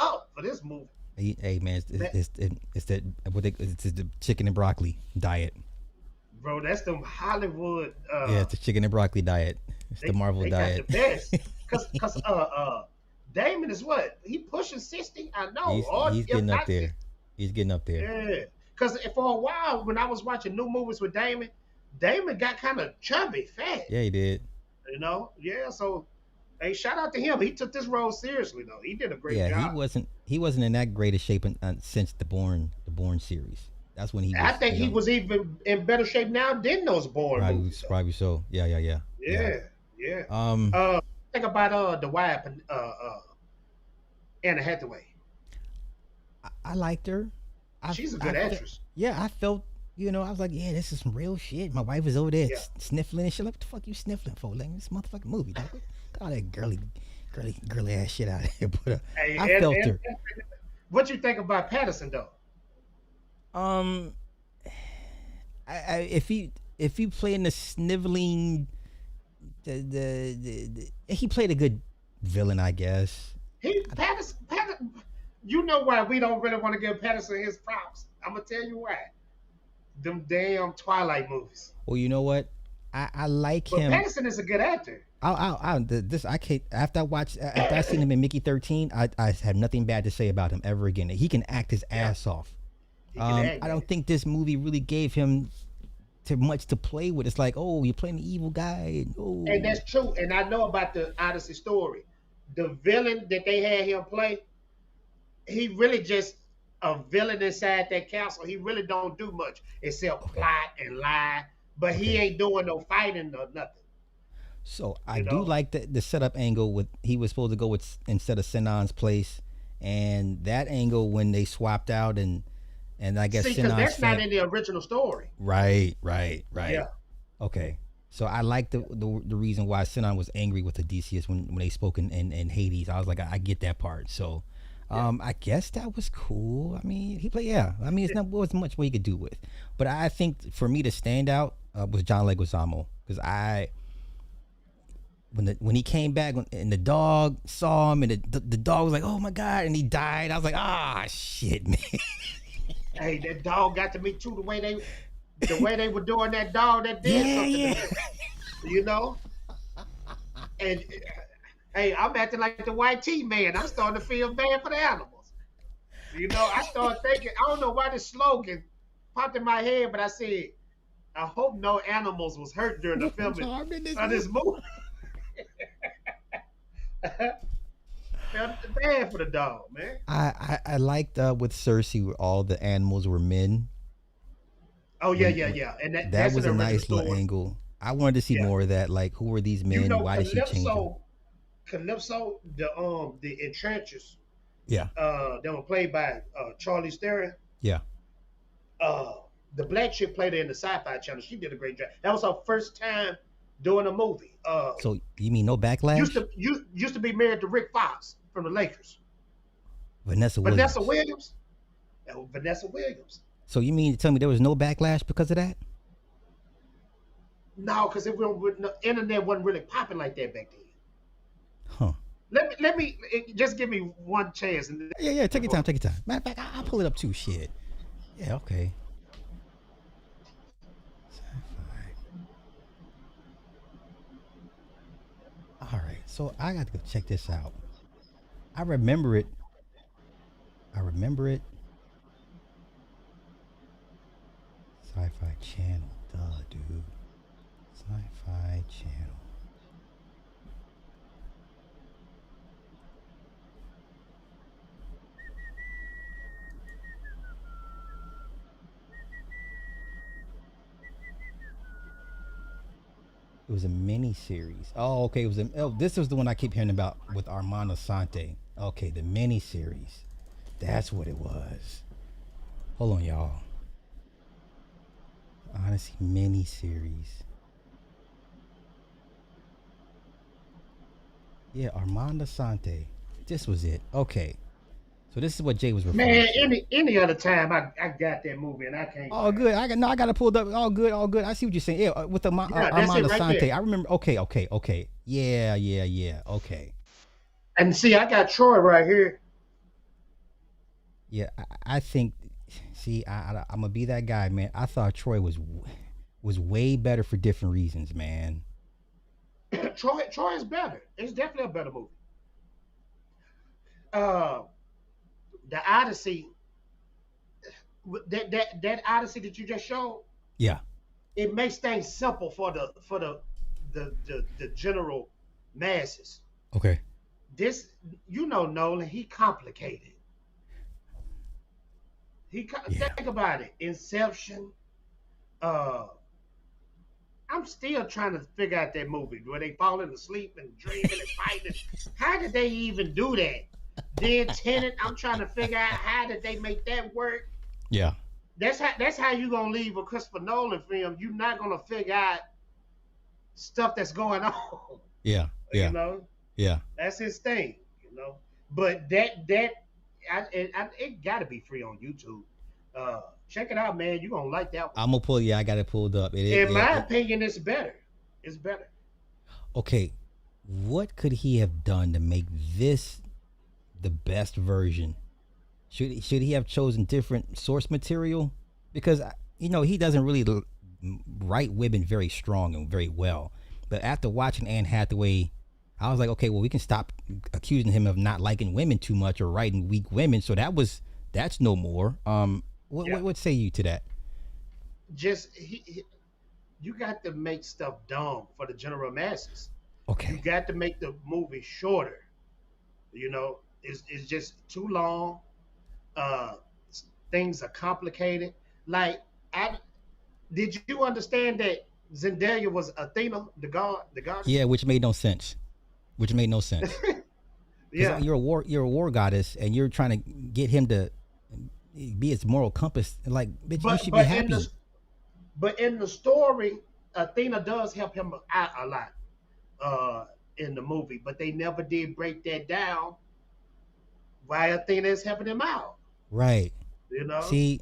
up for this movie. Hey man, it's the chicken and broccoli diet. Bro, that's the Hollywood. It's the chicken and broccoli diet. It's the Marvel diet. Got the best. Cause Damon is what? He pushing 60. I know. He's getting up there. He's getting up there. Yeah. Cause for a while when I was watching new movies with Damon got kind of chubby, fat. Yeah, he did. Yeah. So, hey, shout out to him. He took this role seriously though. He did a great job. Yeah, he wasn't in that great a shape since the Bourne series. That's when he was. I think he was even in better shape now than those Bourne movies. Probably so. Yeah. Think about the wife, Anna Hathaway. I liked her. She's a good actress. I felt, I was like, yeah, this is some real shit. My wife was over there sniffling and shit. Like, what the fuck you sniffling for? Like, this motherfucking movie, dog. All that girly ass shit out of here. But I felt her. What you think about Patterson though? If you play in the sniveling he played a good villain, I guess. Patterson, you know why we don't really want to give Patterson his props. I'm gonna tell you why. Them damn Twilight movies. Well, you know what? I like But him. Patterson is a good actor. I can't. After I seen him in Mickey 13, I have nothing bad to say about him ever again. He can act his ass off. I don't think this movie really gave him too much to play with. It's like, oh, you're playing the evil guy. Oh. And that's true. And I know about the Odyssey story. The villain that they had him play, he really just a villain inside that castle. He really don't do much except plot and lie. But he ain't doing no fighting or nothing. So I do like the setup angle with he was supposed to go with instead of Sinan's place, and that angle when they swapped out and I guess because that's not in the original story. Right. Yeah. Okay. So I like the reason why Sinan was angry with Odysseus when they spoke in Hades. I was like, I get that part. So I guess that was cool. I mean, he played, I mean, it's not wasn't much what he could do with. But I think for me to stand out was John Leguizamo, because when he came back and the dog saw him and the dog was like, oh my God, and he died. I was like, shit, man. Hey, that dog got to me too. The way they were doing that dog, that did something to me. You know? And hey, I'm acting like the white tea man. I'm starting to feel bad for the animals. You know, I started thinking, I don't know why this slogan popped in my head, but I said, I hope no animals was hurt during the filming of this movie. Felt bad for the dog, man. I liked with Cersei where all the animals were men. Oh yeah. And that was a nice little angle. I wanted to see more of that. Like, who are these men? Why did she change them? Calypso, the Entrenchers. Yeah. They were played by Charlize Theron. Yeah. The black chick played her in the Sci-Fi Channel. She did a great job. That was her first time doing a movie. So you mean no backlash? Used to be married to Rick Fox from the Lakers. Vanessa Williams. Vanessa Williams. So you mean to tell me there was no backlash because of that? No, because the internet wasn't really popping like that back then. Huh. Let me just give me one chance. Yeah. Take your time. Matter of fact, I'll pull it up too. Shit. Yeah. Okay. All right. So I got to go check this out. I remember it. Sci-Fi Channel. Duh, dude. Sci-Fi Channel. It was a mini series. Oh, okay. This was the one I keep hearing about with Armand Assante. Okay, the mini series. That's what it was. Hold on, y'all. Odyssey mini series. Yeah, Armand Assante. This was it. Okay. So this is what Jay was referring to. Man, any other time I got that movie and I can't. Oh, good. I got it pulled up. All good. I see what you're saying. Yeah, with Armand Assante. Right, I remember. Okay. Yeah. Okay. And see, I got Troy right here. Yeah, I think. See, I'm gonna be that guy, man. I thought Troy was way better for different reasons, man. Troy is better. It's definitely a better movie. The Odyssey, that Odyssey that you just showed. Yeah. It makes things simple for the general masses. Okay. This, Nolan, he complicated. Think about it. Inception. I'm still trying to figure out that movie where they falling asleep and dreaming and fighting. How did they even do that? Then Tenet, I'm trying to figure out how did they make that work. Yeah. That's how you gonna leave a Christopher Nolan film. You're not gonna figure out stuff that's going on. Yeah. Yeah. Yeah. That's his thing, But it got to be free on YouTube. Check it out, man. You're going to like that one. I'm going to pull, I got it pulled up. In my opinion, it's better. It's better. Okay, what could he have done to make this the best version? Should he have chosen different source material? Because he doesn't really write women very strong and very well. But after watching Anne Hathaway, I was like, okay, well, we can stop accusing him of not liking women too much or writing weak women. So that's no more. What say you to that? Just you got to make stuff dumb for the general masses. Okay. You got to make the movie shorter. It's just too long. Uh, Things are complicated. Like, did you understand that Zendaya was Athena, the god? Yeah, which made no sense. Yeah, you're a war goddess, and you're trying to get him to be its moral compass. Like, bitch, you should be happy. But in the story, Athena does help him out a lot in the movie, but they never did break that down. Why Athena is helping him out? Right. See,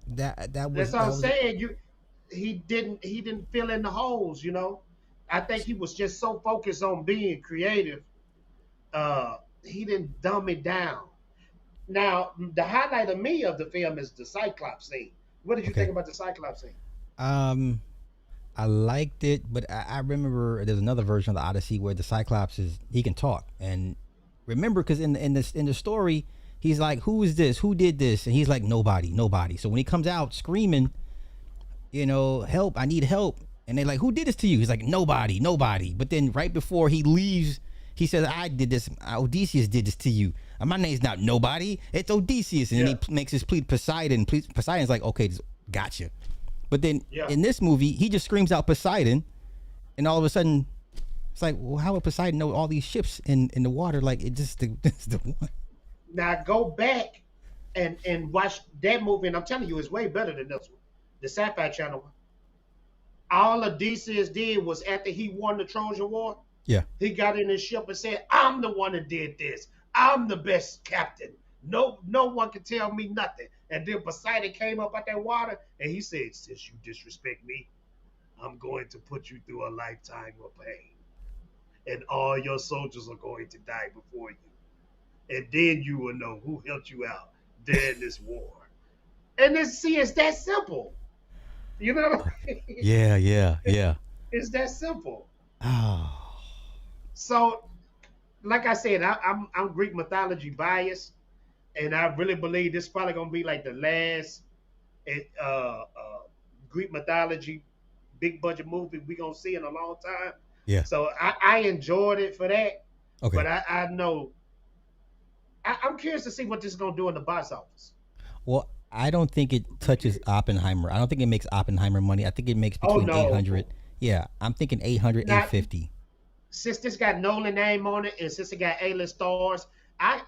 that's what I'm saying. He didn't fill in the holes. I think he was just so focused on being creative. He didn't dumb it down. Now, the highlight of me of the film is the Cyclops scene. What did you think about the Cyclops scene? I liked it, but I remember there's another version of the Odyssey where the Cyclops he can talk. And remember, because in the story, he's like, "Who is this? Who did this?" And he's like, "Nobody." So when he comes out screaming, "Help! I need help!" And they're like, "Who did this to you?" He's like, "Nobody." But then right before he leaves, he says, "I did this. Odysseus did this to you. My name's not nobody. It's Odysseus." And then he makes his plea to Poseidon. Poseidon's like, "Okay, gotcha." But then in this movie, he just screams out Poseidon, and all of a sudden, it's like, well, how would Poseidon know all these ships in the water? Like, it's the one. Now go back and watch that movie, and I'm telling you, it's way better than this one, the Sci-Fi Channel one. All Odysseus did was after he won the Trojan War, he got in his ship and said, "I'm the one that did this. I'm the best captain. No one can tell me nothing." And then Poseidon came up out that water and he said, "Since you disrespect me, I'm going to put you through a lifetime of pain. And all your soldiers are going to die before you. And then you will know who helped you out during this war." And it's that simple. You know what I mean? Yeah. It's that simple. Oh. So, like I said, I'm Greek mythology biased. And I really believe this is probably gonna be like the last Greek mythology big budget movie we gonna see in a long time. Yeah. So I enjoyed it for that. Okay. But I know I'm curious to see what this is gonna do in the box office. Well, I don't think it touches Oppenheimer. I don't think it makes Oppenheimer money. I think it makes between 800. Yeah, I'm thinking 800, 850. Since this got Nolan name on it, and since it got A-list stars, I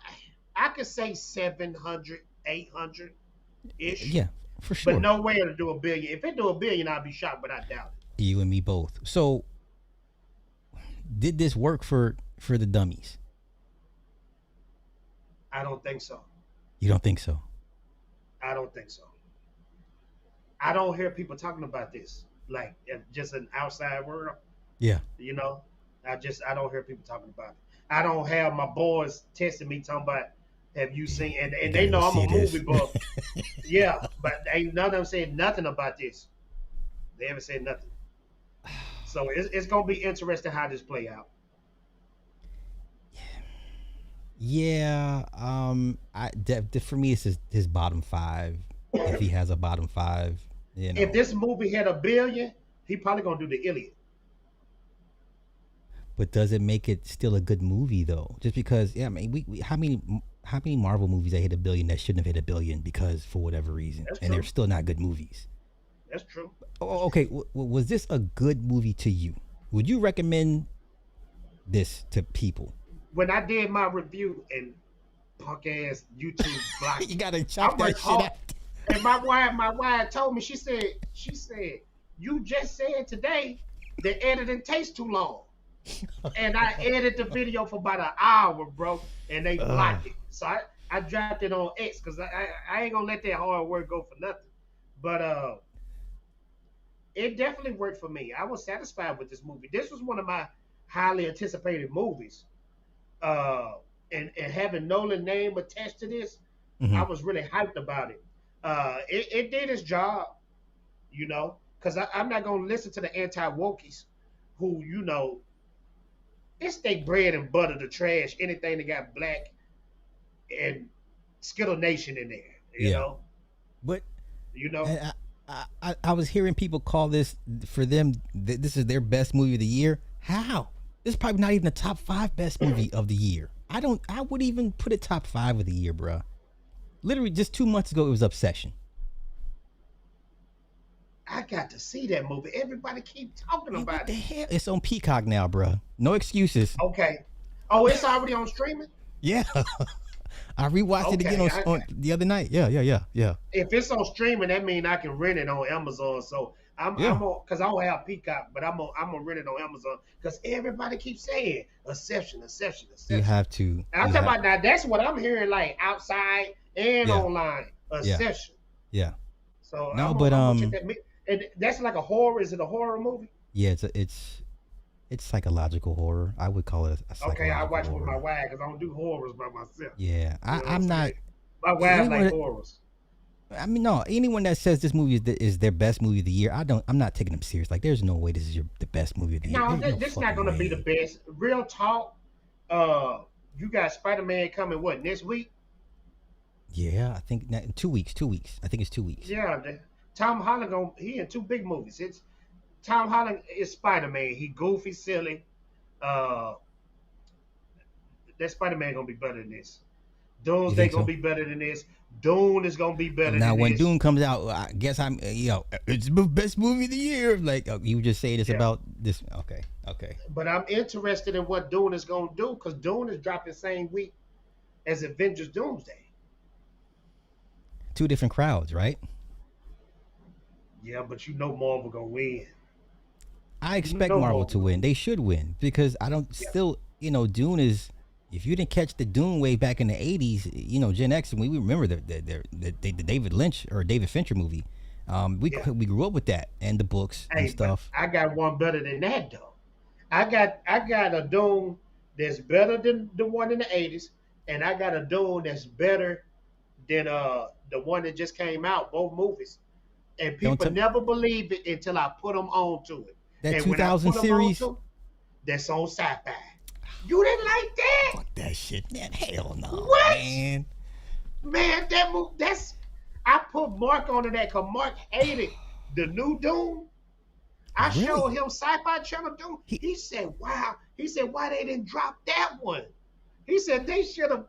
could say 700, 800 ish. Yeah, for sure. But no way to do $1 billion. If it do $1 billion, I'd be shocked, but I doubt it. You and me both. So, did this work for the dummies? I don't think so. You don't think so? I don't think so. I don't hear people talking about this like just an outside world. Yeah. I don't hear people talking about it. I don't have my boys texting me talking about, have you seen, and they know I'm a movie buff. Yeah, but ain't none of them said nothing about this. They haven't said nothing. So it's gonna be interesting how this play out. Yeah. For me, it's his bottom 5. If he has a bottom 5, If this movie had $1 billion, he probably gonna do the Iliad. But does it make it still a good movie though? Just because, I mean, we how many Marvel movies that hit $1 billion that shouldn't have hit $1 billion because for whatever reason, and they're still not good movies. That's true. Oh, okay. Was this a good movie to you? Would you recommend this to people? When I did my review and punk ass YouTube block, you gotta chop that shit out. And my wife told me, she said, you just said today the editing takes too long. And I edited the video for about an hour, bro, and they blocked it. So I dropped it on X because I ain't gonna let that hard work go for nothing. But it definitely worked for me. I was satisfied with this movie. This was one of my highly anticipated movies. And having Nolan name attached to this, I was really hyped about it. It did its job, you know, because I'm not gonna listen to the anti-wokies who, you know, it's their bread and butter to trash anything that got black and Skittle Nation in there, you know. But you know, I was hearing people call this for them. This is their best movie of the year. How? This is probably not even the top 5 best movie of the year. I would even put it top 5 of the year, bruh. Literally just 2 months ago, it was Obsession. I got to see that movie. Everybody keep talking about what the it. hell? It's on Peacock now, bruh. No excuses. Okay. Oh, it's already on streaming? Yeah. I rewatched it again on the other night. Yeah. If it's on streaming, that means I can rent it on Amazon. So I'm on, because I don't have Peacock, but I'm gonna rent it on Amazon because everybody keeps saying Obsession. You have to. And I'm talking about now. That's what I'm hearing, like outside and online. Obsession. Yeah. So no, and that's like a horror. Is it a horror movie? Yeah, it's psychological horror. I would call it a psychological Okay, I watch horror. with my wife because I don't do horrors by myself. Yeah, I'm not. My wife like horrors. I mean, no. Anyone that says this movie is their best movie of the year, I'm not taking them serious. Like, there's no way this is the best movie of the year. No, this is not going to be the best. Real talk. You got Spider-Man coming what next week? Yeah, I think in 2 weeks. 2 weeks. I think it's 2 weeks. Yeah, Tom Holland he in 2 big movies. It's Tom Holland is Spider-Man. He goofy, silly. That Spider-Man gonna be better than this. Doomsday gonna be better than this. Dune is gonna be better. Now, than when this. Dune comes out, I guess it's the best movie of the year. Like you just say this about this. Okay. But I'm interested in what Dune is gonna do because Dune is dropping same week as Avengers Doomsday. 2 different crowds, right? Yeah, but you know Marvel gonna win. I expect Marvel to win. They should win because I don't still, Dune is. If you didn't catch the Dune wave back in the 80s, Gen X, we remember the David Lynch or David Fincher movie. We grew up with that and the books and stuff. I got one better than that though. I got a Dune that's better than the one in the 80s, and I got a Dune that's better than the one that just came out. Both movies, and people never believe it until I put them on to it. That and 2000 series, that's on Sci-Fi. You didn't like that? Fuck that shit, man. Hell no, what? Man, that movie. I put Mark onto that because Mark hated the new Doom. I showed him Sci-Fi Channel Doom. He said, "Wow." He said, "Why they didn't drop that one?" He said they should have.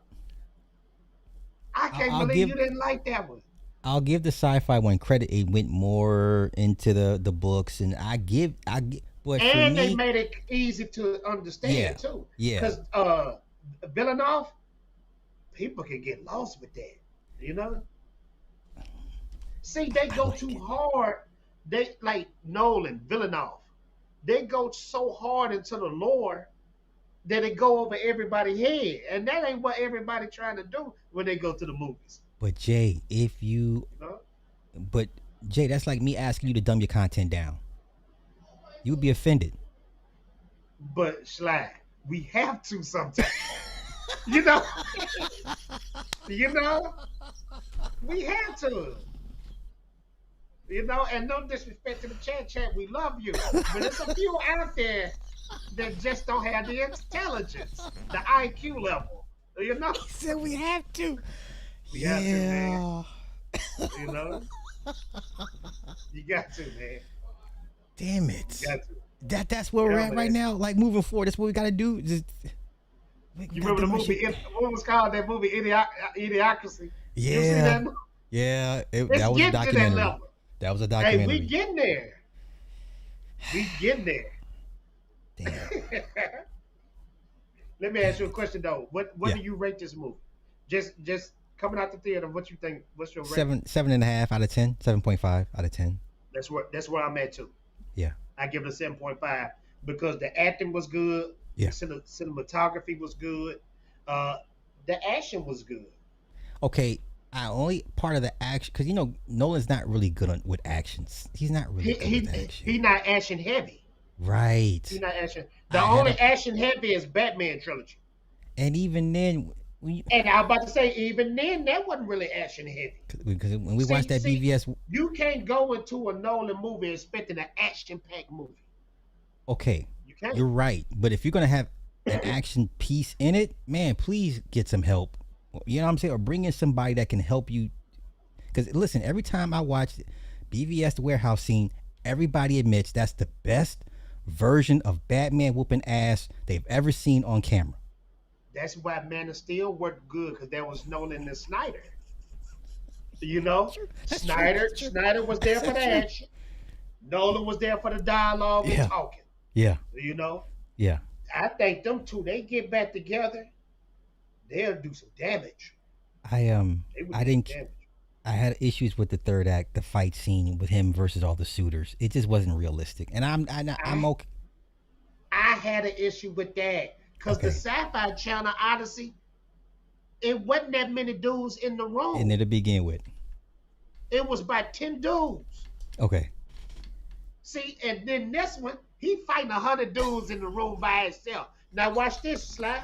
I can't believe you didn't like that one. I'll give the Sci-Fi one credit. It went more into the books, and I give. But and they made it easy to understand too. Yeah. Because Villeneuve, people can get lost with that. See, they go too hard. They like Nolan, Villeneuve. They go so hard into the lore that it go over everybody's head, and that ain't what everybody trying to do when they go to the movies. But Jay, but Jay, that's like me asking you to dumb your content down. You would be offended. But Sly, we have to sometimes. you know, we have to. And no disrespect to the chat, we love you. But there's a few out there that just don't have the intelligence, the IQ level. He said we have to. We have to, man. You got to, man. Damn it. You got to. That's where we're at right now. Like moving forward, that's what we gotta do. You remember the movie? What was called that movie? Idiocracy. Yeah. You see that? Yeah. That was a documentary. That was a documentary. Hey, we getting there. Damn. Let me ask you a question though. What do you rate this movie? Just coming out the theater, what you think? What's your rating? 7.5 out of 10. 7.5 out of 10. That's where I'm at too. Yeah. I give it a 7.5 because the acting was good. Yeah. The cinematography was good. The action was good. Okay. Only part of the action, because Nolan's not really good with actions. He's not really good with action. He's not action heavy. Right. He's not action. The only action heavy is Batman trilogy. And even then, and I was about to say, even then, that wasn't really action heavy. Because when we watched that BVS, you can't go into a Nolan movie expecting an action-packed movie. Okay, you're right. But if you're gonna have an action piece in it, man, please get some help. You know what I'm saying? Or bring in somebody that can help you. Because listen, every time I watch BVS the warehouse scene, everybody admits that's the best version of Batman whooping ass they've ever seen on camera. That's why Man of Steel worked good, because there was Nolan and Snyder. You know, Snyder was there for the action. Nolan was there for the dialogue and talking. Yeah. You know? Yeah. I think them two, they get back together, they'll do some damage. I had issues with the third act, the fight scene with him versus all the suitors. It just wasn't realistic. And I'm okay. I had an issue with that because the Sci-Fi Channel Odyssey, it wasn't that many dudes in the room. And to begin with. It was about 10 dudes. Okay. See, and then this one, he fighting 100 dudes in the room by himself. Now watch this, Sly.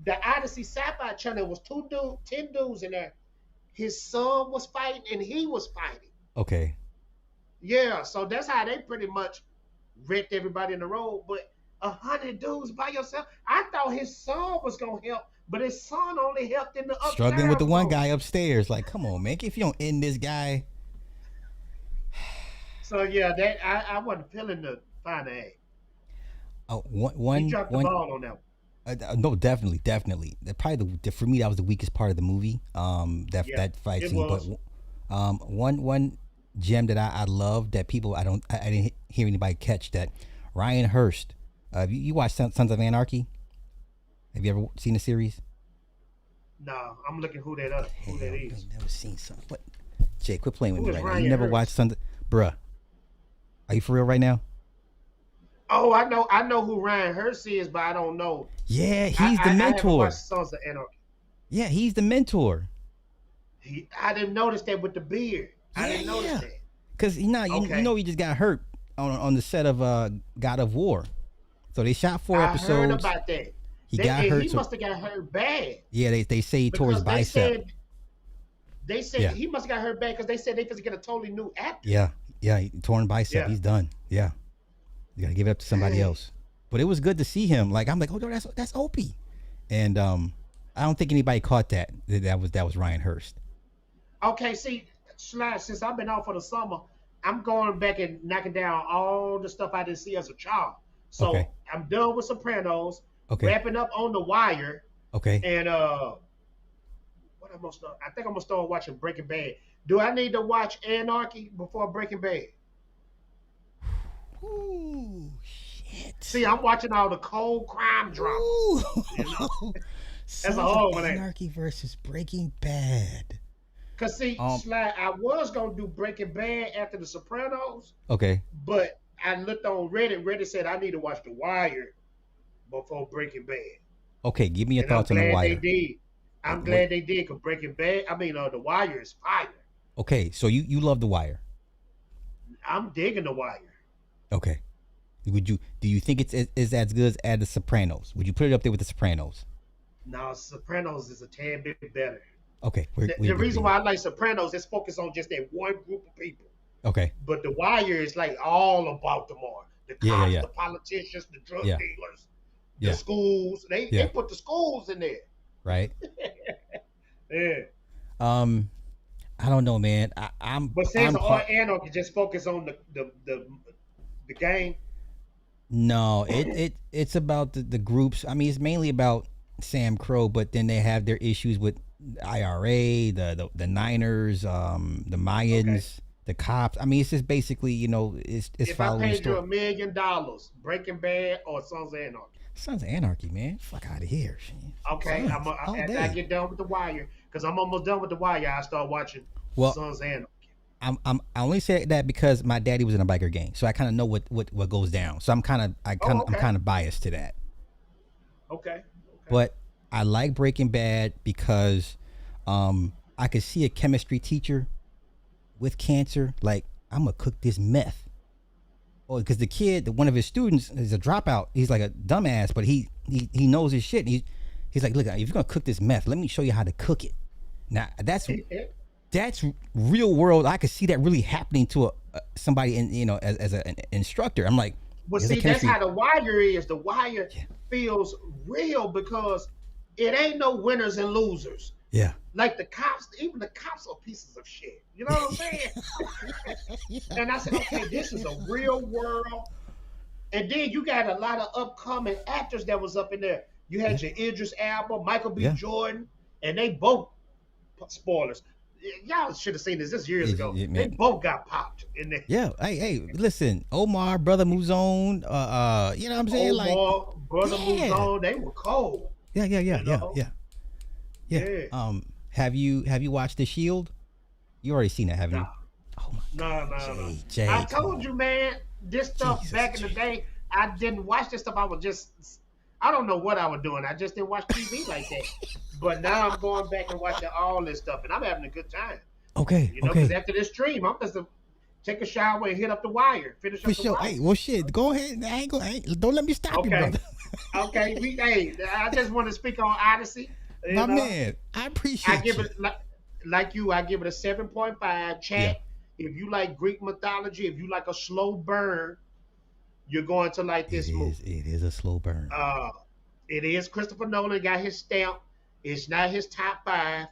The Odyssey Sci-Fi Channel was 10 dudes in there. His son was fighting and he was fighting. Okay. Yeah, so that's how they pretty much wrecked everybody in the road. But 100 dudes by yourself, I thought his son was gonna help, but his son only helped in the upstairs. Struggling with the one guy upstairs. Like, come on, man. If you don't end this guy. So yeah, that I wasn't feeling the final act. He dropped the ball on that one. No, definitely. Probably for me that was the weakest part of the movie. That fight scene. Was. But one gem that I love that people I didn't hear anybody catch that. Ryan Hurst. You watched Sons of Anarchy? Have you ever seen the series? No, I'm looking who that is. I've never seen something. What? Jay, quit playing with me right now. Ryan You never Hurst? watched Sons? Bruh, are you for real right now? Oh, I know who Ryan Hurst is, but I don't know. Yeah, he's the mentor. I haven't watched Sons of Anarchy. Yeah, he's the mentor. I didn't notice that with the beard. I didn't notice that. Because you know he just got hurt on the set of God of War. So they shot 4 episodes. I heard about that. He got hurt. He must have got hurt bad. Yeah, they say he tore his bicep. They said he must have got hurt bad because they said they could get a totally new actor. Yeah, torn bicep. Yeah. He's done. Yeah, you gotta give it up to somebody else. But it was good to see him. Like I'm like, oh no, that's Opie, and I don't think anybody caught that. That was Ryan Hurst. Okay, see, since I've been out for the summer, I'm going back and knocking down all the stuff I didn't see as a child. So I'm done with Sopranos. Wrapping up on The Wire. Okay. And what am I gonna start? I think I'm gonna start watching Breaking Bad. Do I need to watch Anarchy before Breaking Bad? Ooh, shit. See, I'm watching all the cold crime dramas. You know? That's a whole one. Anarchy versus Breaking Bad. Cause see, Sly, I was gonna do Breaking Bad after The Sopranos. Okay. But I looked on Reddit. Reddit said I need to watch The Wire before Breaking Bad. Okay, give me your thoughts on The Wire. They did. I'm glad they did, because Breaking Bad, The Wire is fire. Okay, so you love The Wire. I'm digging The Wire. Okay. Do you think it's as good as The Sopranos? Would you put it up there with The Sopranos? No, Sopranos is a tad bit better. Okay. The reason why I like Sopranos is focused on just that one group of people. Okay. But The Wire is like all about Baltimore. The cops, the politicians, the drug dealers, the schools. They put the schools in there. Right. Yeah. I don't know, man. But since Anarchy just focus on the game. No, it's about the groups. I mean, it's mainly about Sam Crow, but then they have their issues with IRA, the Niners, the Mayans, the cops. I mean, it's just basically, it's if following I the paid you story. $1 million, Breaking Bad or Sons of Anarchy? Sons of Anarchy, man. Fuck out of here. Okay, after I get done with The Wire, because I'm almost done with The Wire, I start watching Sons of Anarchy. I only say that because my daddy was in a biker gang, so I kind of know what goes down. So I'm kind of biased to that. Okay. But I like Breaking Bad because I could see a chemistry teacher with cancer like, I'm gonna cook this meth. Oh, because the kid, one of his students, is a dropout. He's like a dumbass, but he knows his shit. And he's like, look, if you're gonna cook this meth, let me show you how to cook it. Now that's real world. I could see that really happening to somebody as an instructor. I'm like, well, see, that's how The Wire is. The Wire feels real because it ain't no winners and losers. Yeah. Like the cops, even the cops are pieces of shit. You know what I'm saying? And I said, okay, this is a real world. And then you got a lot of upcoming actors that was up in there. You had your Idris Elba, Michael B. Jordan, and they both, spoilers, y'all should have seen this years ago. They both got popped in there. Yeah, hey, listen, Omar, Brother moves on. You know what I'm saying? Omar, Brother moves on. They were cold. Yeah. Have you watched The Shield? You already seen that, have you? Oh my God. No. Jay, I told you, man. This stuff back in the day, I didn't watch this stuff. I don't know what I was doing. I just didn't watch TV like that. But now I'm going back and watching all this stuff, and I'm having a good time. Okay. Because after this stream, I'm just take a shower and hit up The Wire. Finish up The Wire. Hey, well, shit. Go ahead. Don't let me stop you, brother. Okay. I just want to speak on Odyssey. My man, I appreciate I give it like you. I give it a 7.5. Chat. If you like Greek mythology, if you like a slow burn, you're going to like this movie. It is a slow burn. It is. Christopher Nolan got his stamp. It's not his top 5.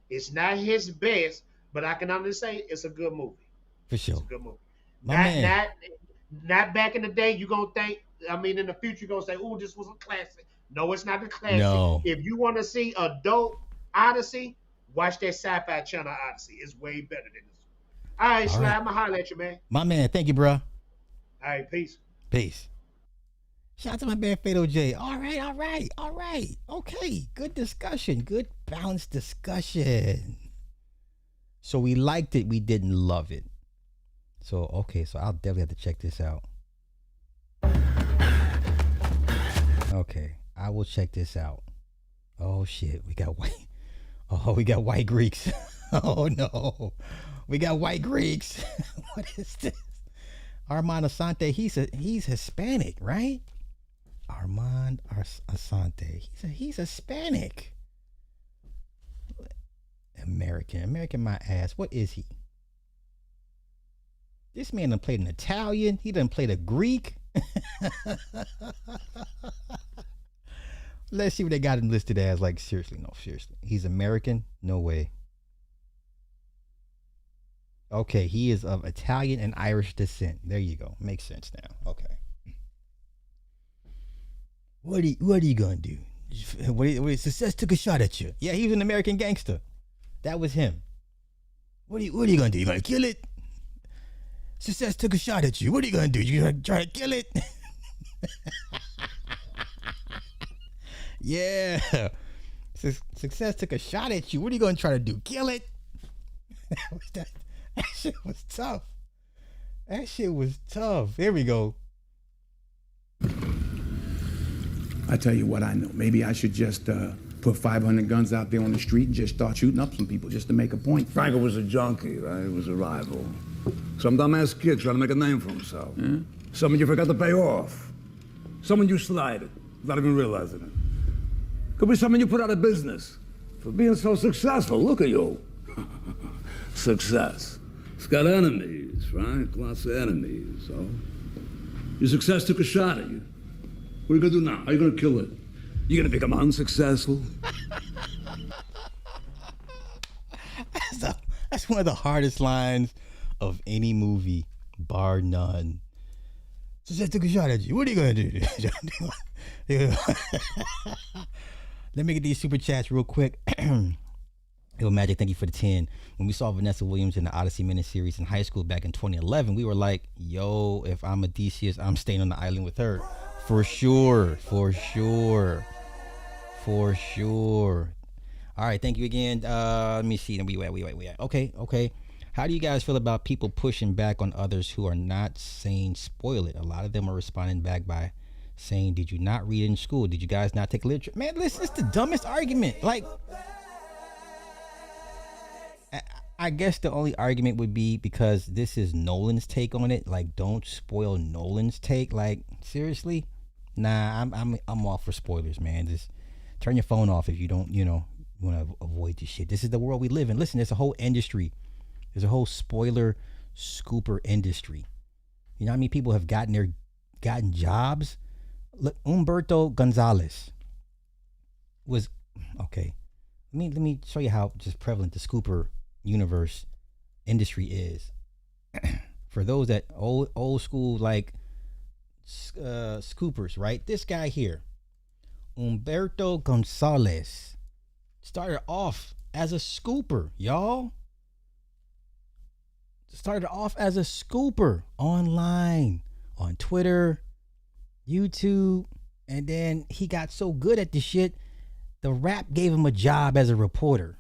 It's not his best, but I can honestly say it's a good movie. For sure. It's a good movie. Not back in the day. You're gonna think. I mean, in the future, you're gonna say, "Oh, this was a classic." No, it's not a classic. No. If you want to see adult Odyssey, watch that Sci-Fi Channel Odyssey. It's way better than this. All right, Sly, I'm going to holler at you, man. My man, thank you, bro. All right, peace. Shout out to my man, Fado J. All right. Okay, good discussion. Good, balanced discussion. So we liked it. We didn't love it. So I'll definitely have to check this out. Okay, I will check this out. Oh shit, we got white Greeks. Oh no, we got white Greeks. What is this? Armand Asante, he's Hispanic, right? Armand Asante, he's Hispanic. American my ass. What is he? This man done played an Italian. He done played a Greek. Let's see what they got him listed as. Like, seriously. He's American? No way. Okay, he is of Italian and Irish descent. There you go. Makes sense now. Okay. What are you gonna do? Success took a shot at you. Yeah, he was an American gangster. That was him. What are you gonna do? You gonna kill it? Success took a shot at you. What are you gonna do? You gonna try to kill it? Yeah. Success took a shot at you. What are you gonna try to do? Kill it? That shit was tough. That shit was tough. There we go. I tell you what I know. Maybe I should just put 500 guns out there on the street and just start shooting up some people just to make a point. Franco was a junkie, right? He was a rival. Some dumbass kid trying to make a name for himself. Yeah? Someone you forgot to pay off. Someone you slighted without even realizing it. Could be someone you put out of business for being so successful. Look at you. Success. It's got enemies, right? Lots of enemies, so. Your success took a shot at you. What are you gonna do now? How are you gonna kill it? You gonna become unsuccessful? That's one of the hardest lines of any movie, bar none. Success took a shot at you. What are you gonna do? Let me get these super chats real quick. Yo, Magic, thank you for the 10. When we saw Vanessa Williams in the Odyssey miniseries in high school back in 2011, we were like, yo, if I'm Odysseus, I'm staying on the island with her. For sure. All right, thank you again. Let me see. Wait. Okay. How do you guys feel about people pushing back on others who are not saying spoil it? A lot of them are responding back by saying, did you not read it in school? Did you guys not take literature? Man, listen, it's the dumbest argument. Like, I guess the only argument would be because this is Nolan's take on it. Like, don't spoil Nolan's take. Like, seriously? Nah, I'm all for spoilers, man. Just turn your phone off if you don't, want to avoid this shit. This is the world we live in. Listen, there's a whole industry. There's a whole spoiler scooper industry. You know how many people have gotten jobs? Look, Humberto Gonzalez was okay. Let me show you how just prevalent the scooper universe industry is. For those that old school like scoopers, right? This guy here, Humberto Gonzalez, started off as a scooper, y'all. Started off as a scooper online, on Twitter, YouTube, and then he got so good at the shit, the Rap gave him a job as a reporter.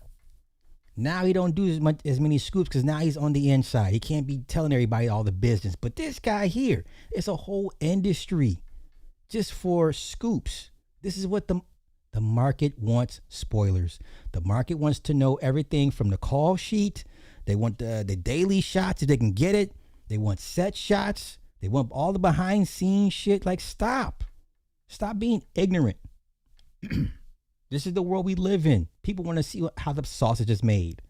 Now he don't do as many scoops because now he's on the inside. He can't be telling everybody all the business. But this guy here, it's a whole industry just for scoops. This is what the market wants: spoilers. The market wants to know everything from the call sheet. They want the daily shots if they can get it. They want set shots. They want all the behind scenes shit. Like, stop being ignorant. This is the world we live in. People want to see how the sausage is made.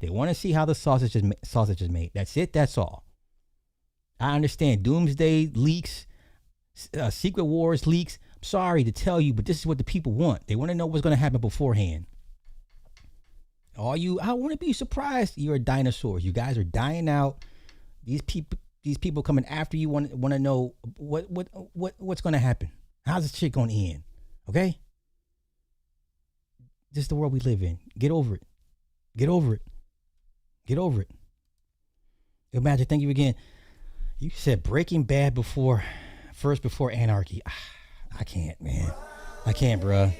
They want to see how the sausage is made. That's it. That's all. I understand doomsday leaks, Secret Wars leaks. I'm sorry to tell you, but this is what the people want. They want to know what's going to happen beforehand. I wouldn't be surprised. You're dinosaurs. You guys are dying out. These people coming after you want to know what's going to happen. How's this shit going to end? Okay. This is the world we live in. Get over it. Get over it. Get over it. Imagine, thank you again. You said Breaking Bad before Anarchy. I can't, man. I can't, bruh.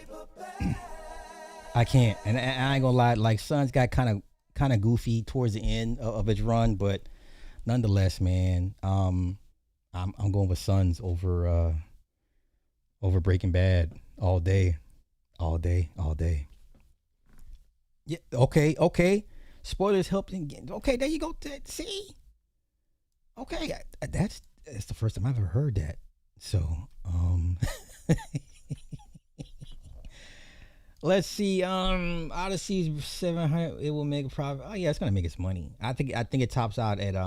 I can't. And I ain't gonna lie, like, Sons got kind of goofy towards the end of its run, but nonetheless, man, I'm going with Sons over Breaking Bad all day. Yeah, okay. Spoilers helped. Okay, there you go. See? Okay, that's the first time I've ever heard that. So, let's see. Odyssey's 700. It will make a profit. Oh yeah, it's gonna make its money. I think it tops out at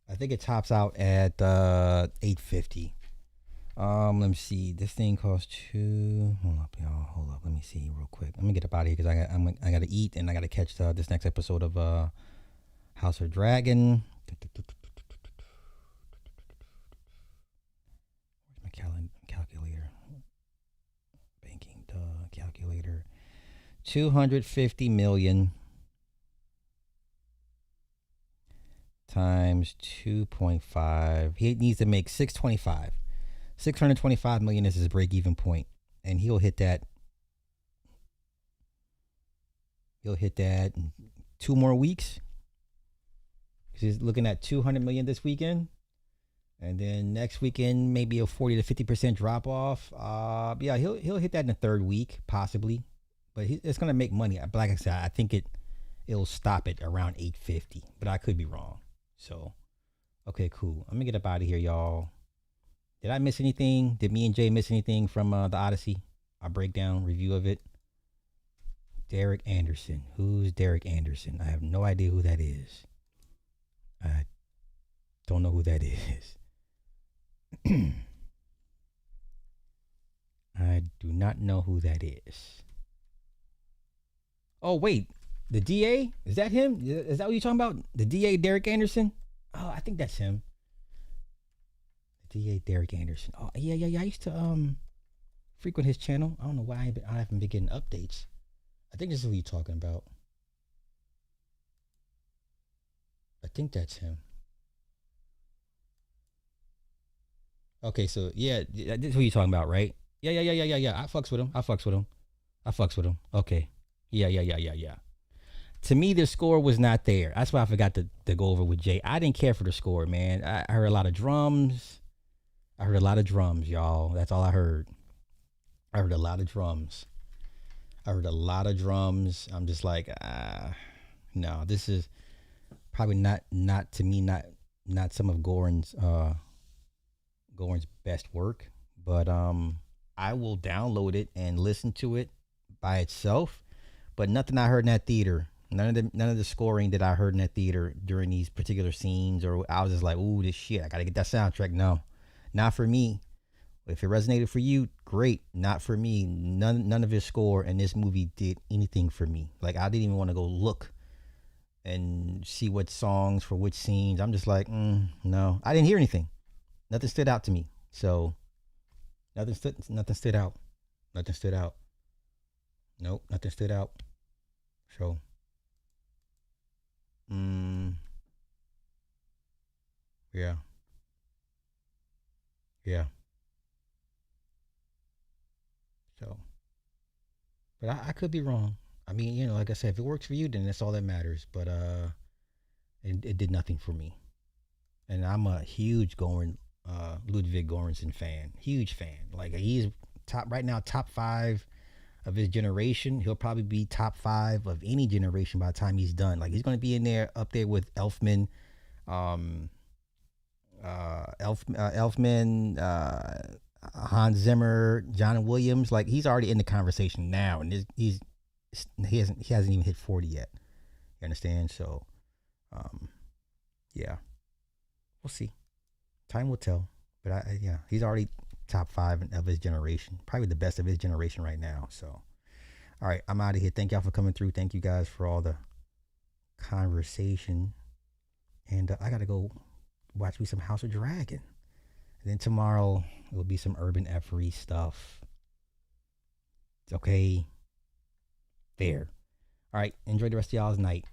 850. Let me see. This thing costs Hold up, y'all. Hold up. Let me see real quick. Let me get up out of here because I got to eat and I got to catch this next episode of House of Dragon. Where's my calculator? Banking, calculator. 250 million times 2.5. He needs to make 625. 625 million is his break-even point, and he'll hit that. In 2 more weeks. He's looking at 200 million this weekend, and then next weekend maybe a 40 to 50% drop off. Yeah, he'll hit that in the 3rd week possibly, but it's gonna make money. But like I said, I think it'll stop it around 850, but I could be wrong. So, okay, cool. I'm gonna get up out of here, y'all. Did I miss anything? Did me and Jay miss anything from the Odyssey? Our breakdown review of it. Derek Anderson. Who's Derek Anderson? I have no idea who that is. I don't know who that is. I do not know who that is. Oh, wait. The DA? Is that him? Is that what you're talking about? The DA, Derek Anderson? Oh, I think that's him. DA Derek Anderson. Oh yeah. I used to frequent his channel. I don't know why I haven't been getting updates. I think this is who you're talking about. I think that's him. Okay, so yeah, this is who you're talking about, right? Yeah. I fucks with him. Okay. Yeah. To me, the score was not there. That's why I forgot to go over with Jay. I didn't care for the score, man. I heard a lot of drums. Y'all. That's all I heard. I heard a lot of drums. I'm just like, No, this is probably not to me not some of Goran's best work, but I will download it and listen to it by itself. But nothing I heard in that theater, none of the scoring that I heard in that theater during these particular scenes, or I was just like, ooh, this shit, I gotta get that soundtrack. No, not for me. If it resonated for you, great. Not for me. None of his score in this movie did anything for me. Like, I didn't even want to go look and see what songs for which scenes. I'm just like, no. I didn't hear anything. Nothing stood out to me. So nothing stood out. Nothing stood out. Nope, nothing stood out. So yeah. Yeah. So, but I could be wrong. I mean, you know, like I said, if it works for you, then that's all that matters. But it did nothing for me. And I'm a huge Ludwig Göransson fan. Huge fan. Like, he's top 5 of his generation. He'll probably be top 5 of any generation by the time he's done. Like, he's going to be in there, up there with Elfman, Hans Zimmer, John Williams. Like, he's already in the conversation now, and he hasn't even hit 40 yet. You understand? So, yeah, we'll see. Time will tell. But he's already top 5 of his generation, probably the best of his generation right now. So, all right, I'm out of here. Thank y'all for coming through. Thank you guys for all the conversation, and I gotta go watch me some House of Dragon. And then tomorrow it will be some Urban Effery stuff. Okay. There. All right. Enjoy the rest of y'all's night.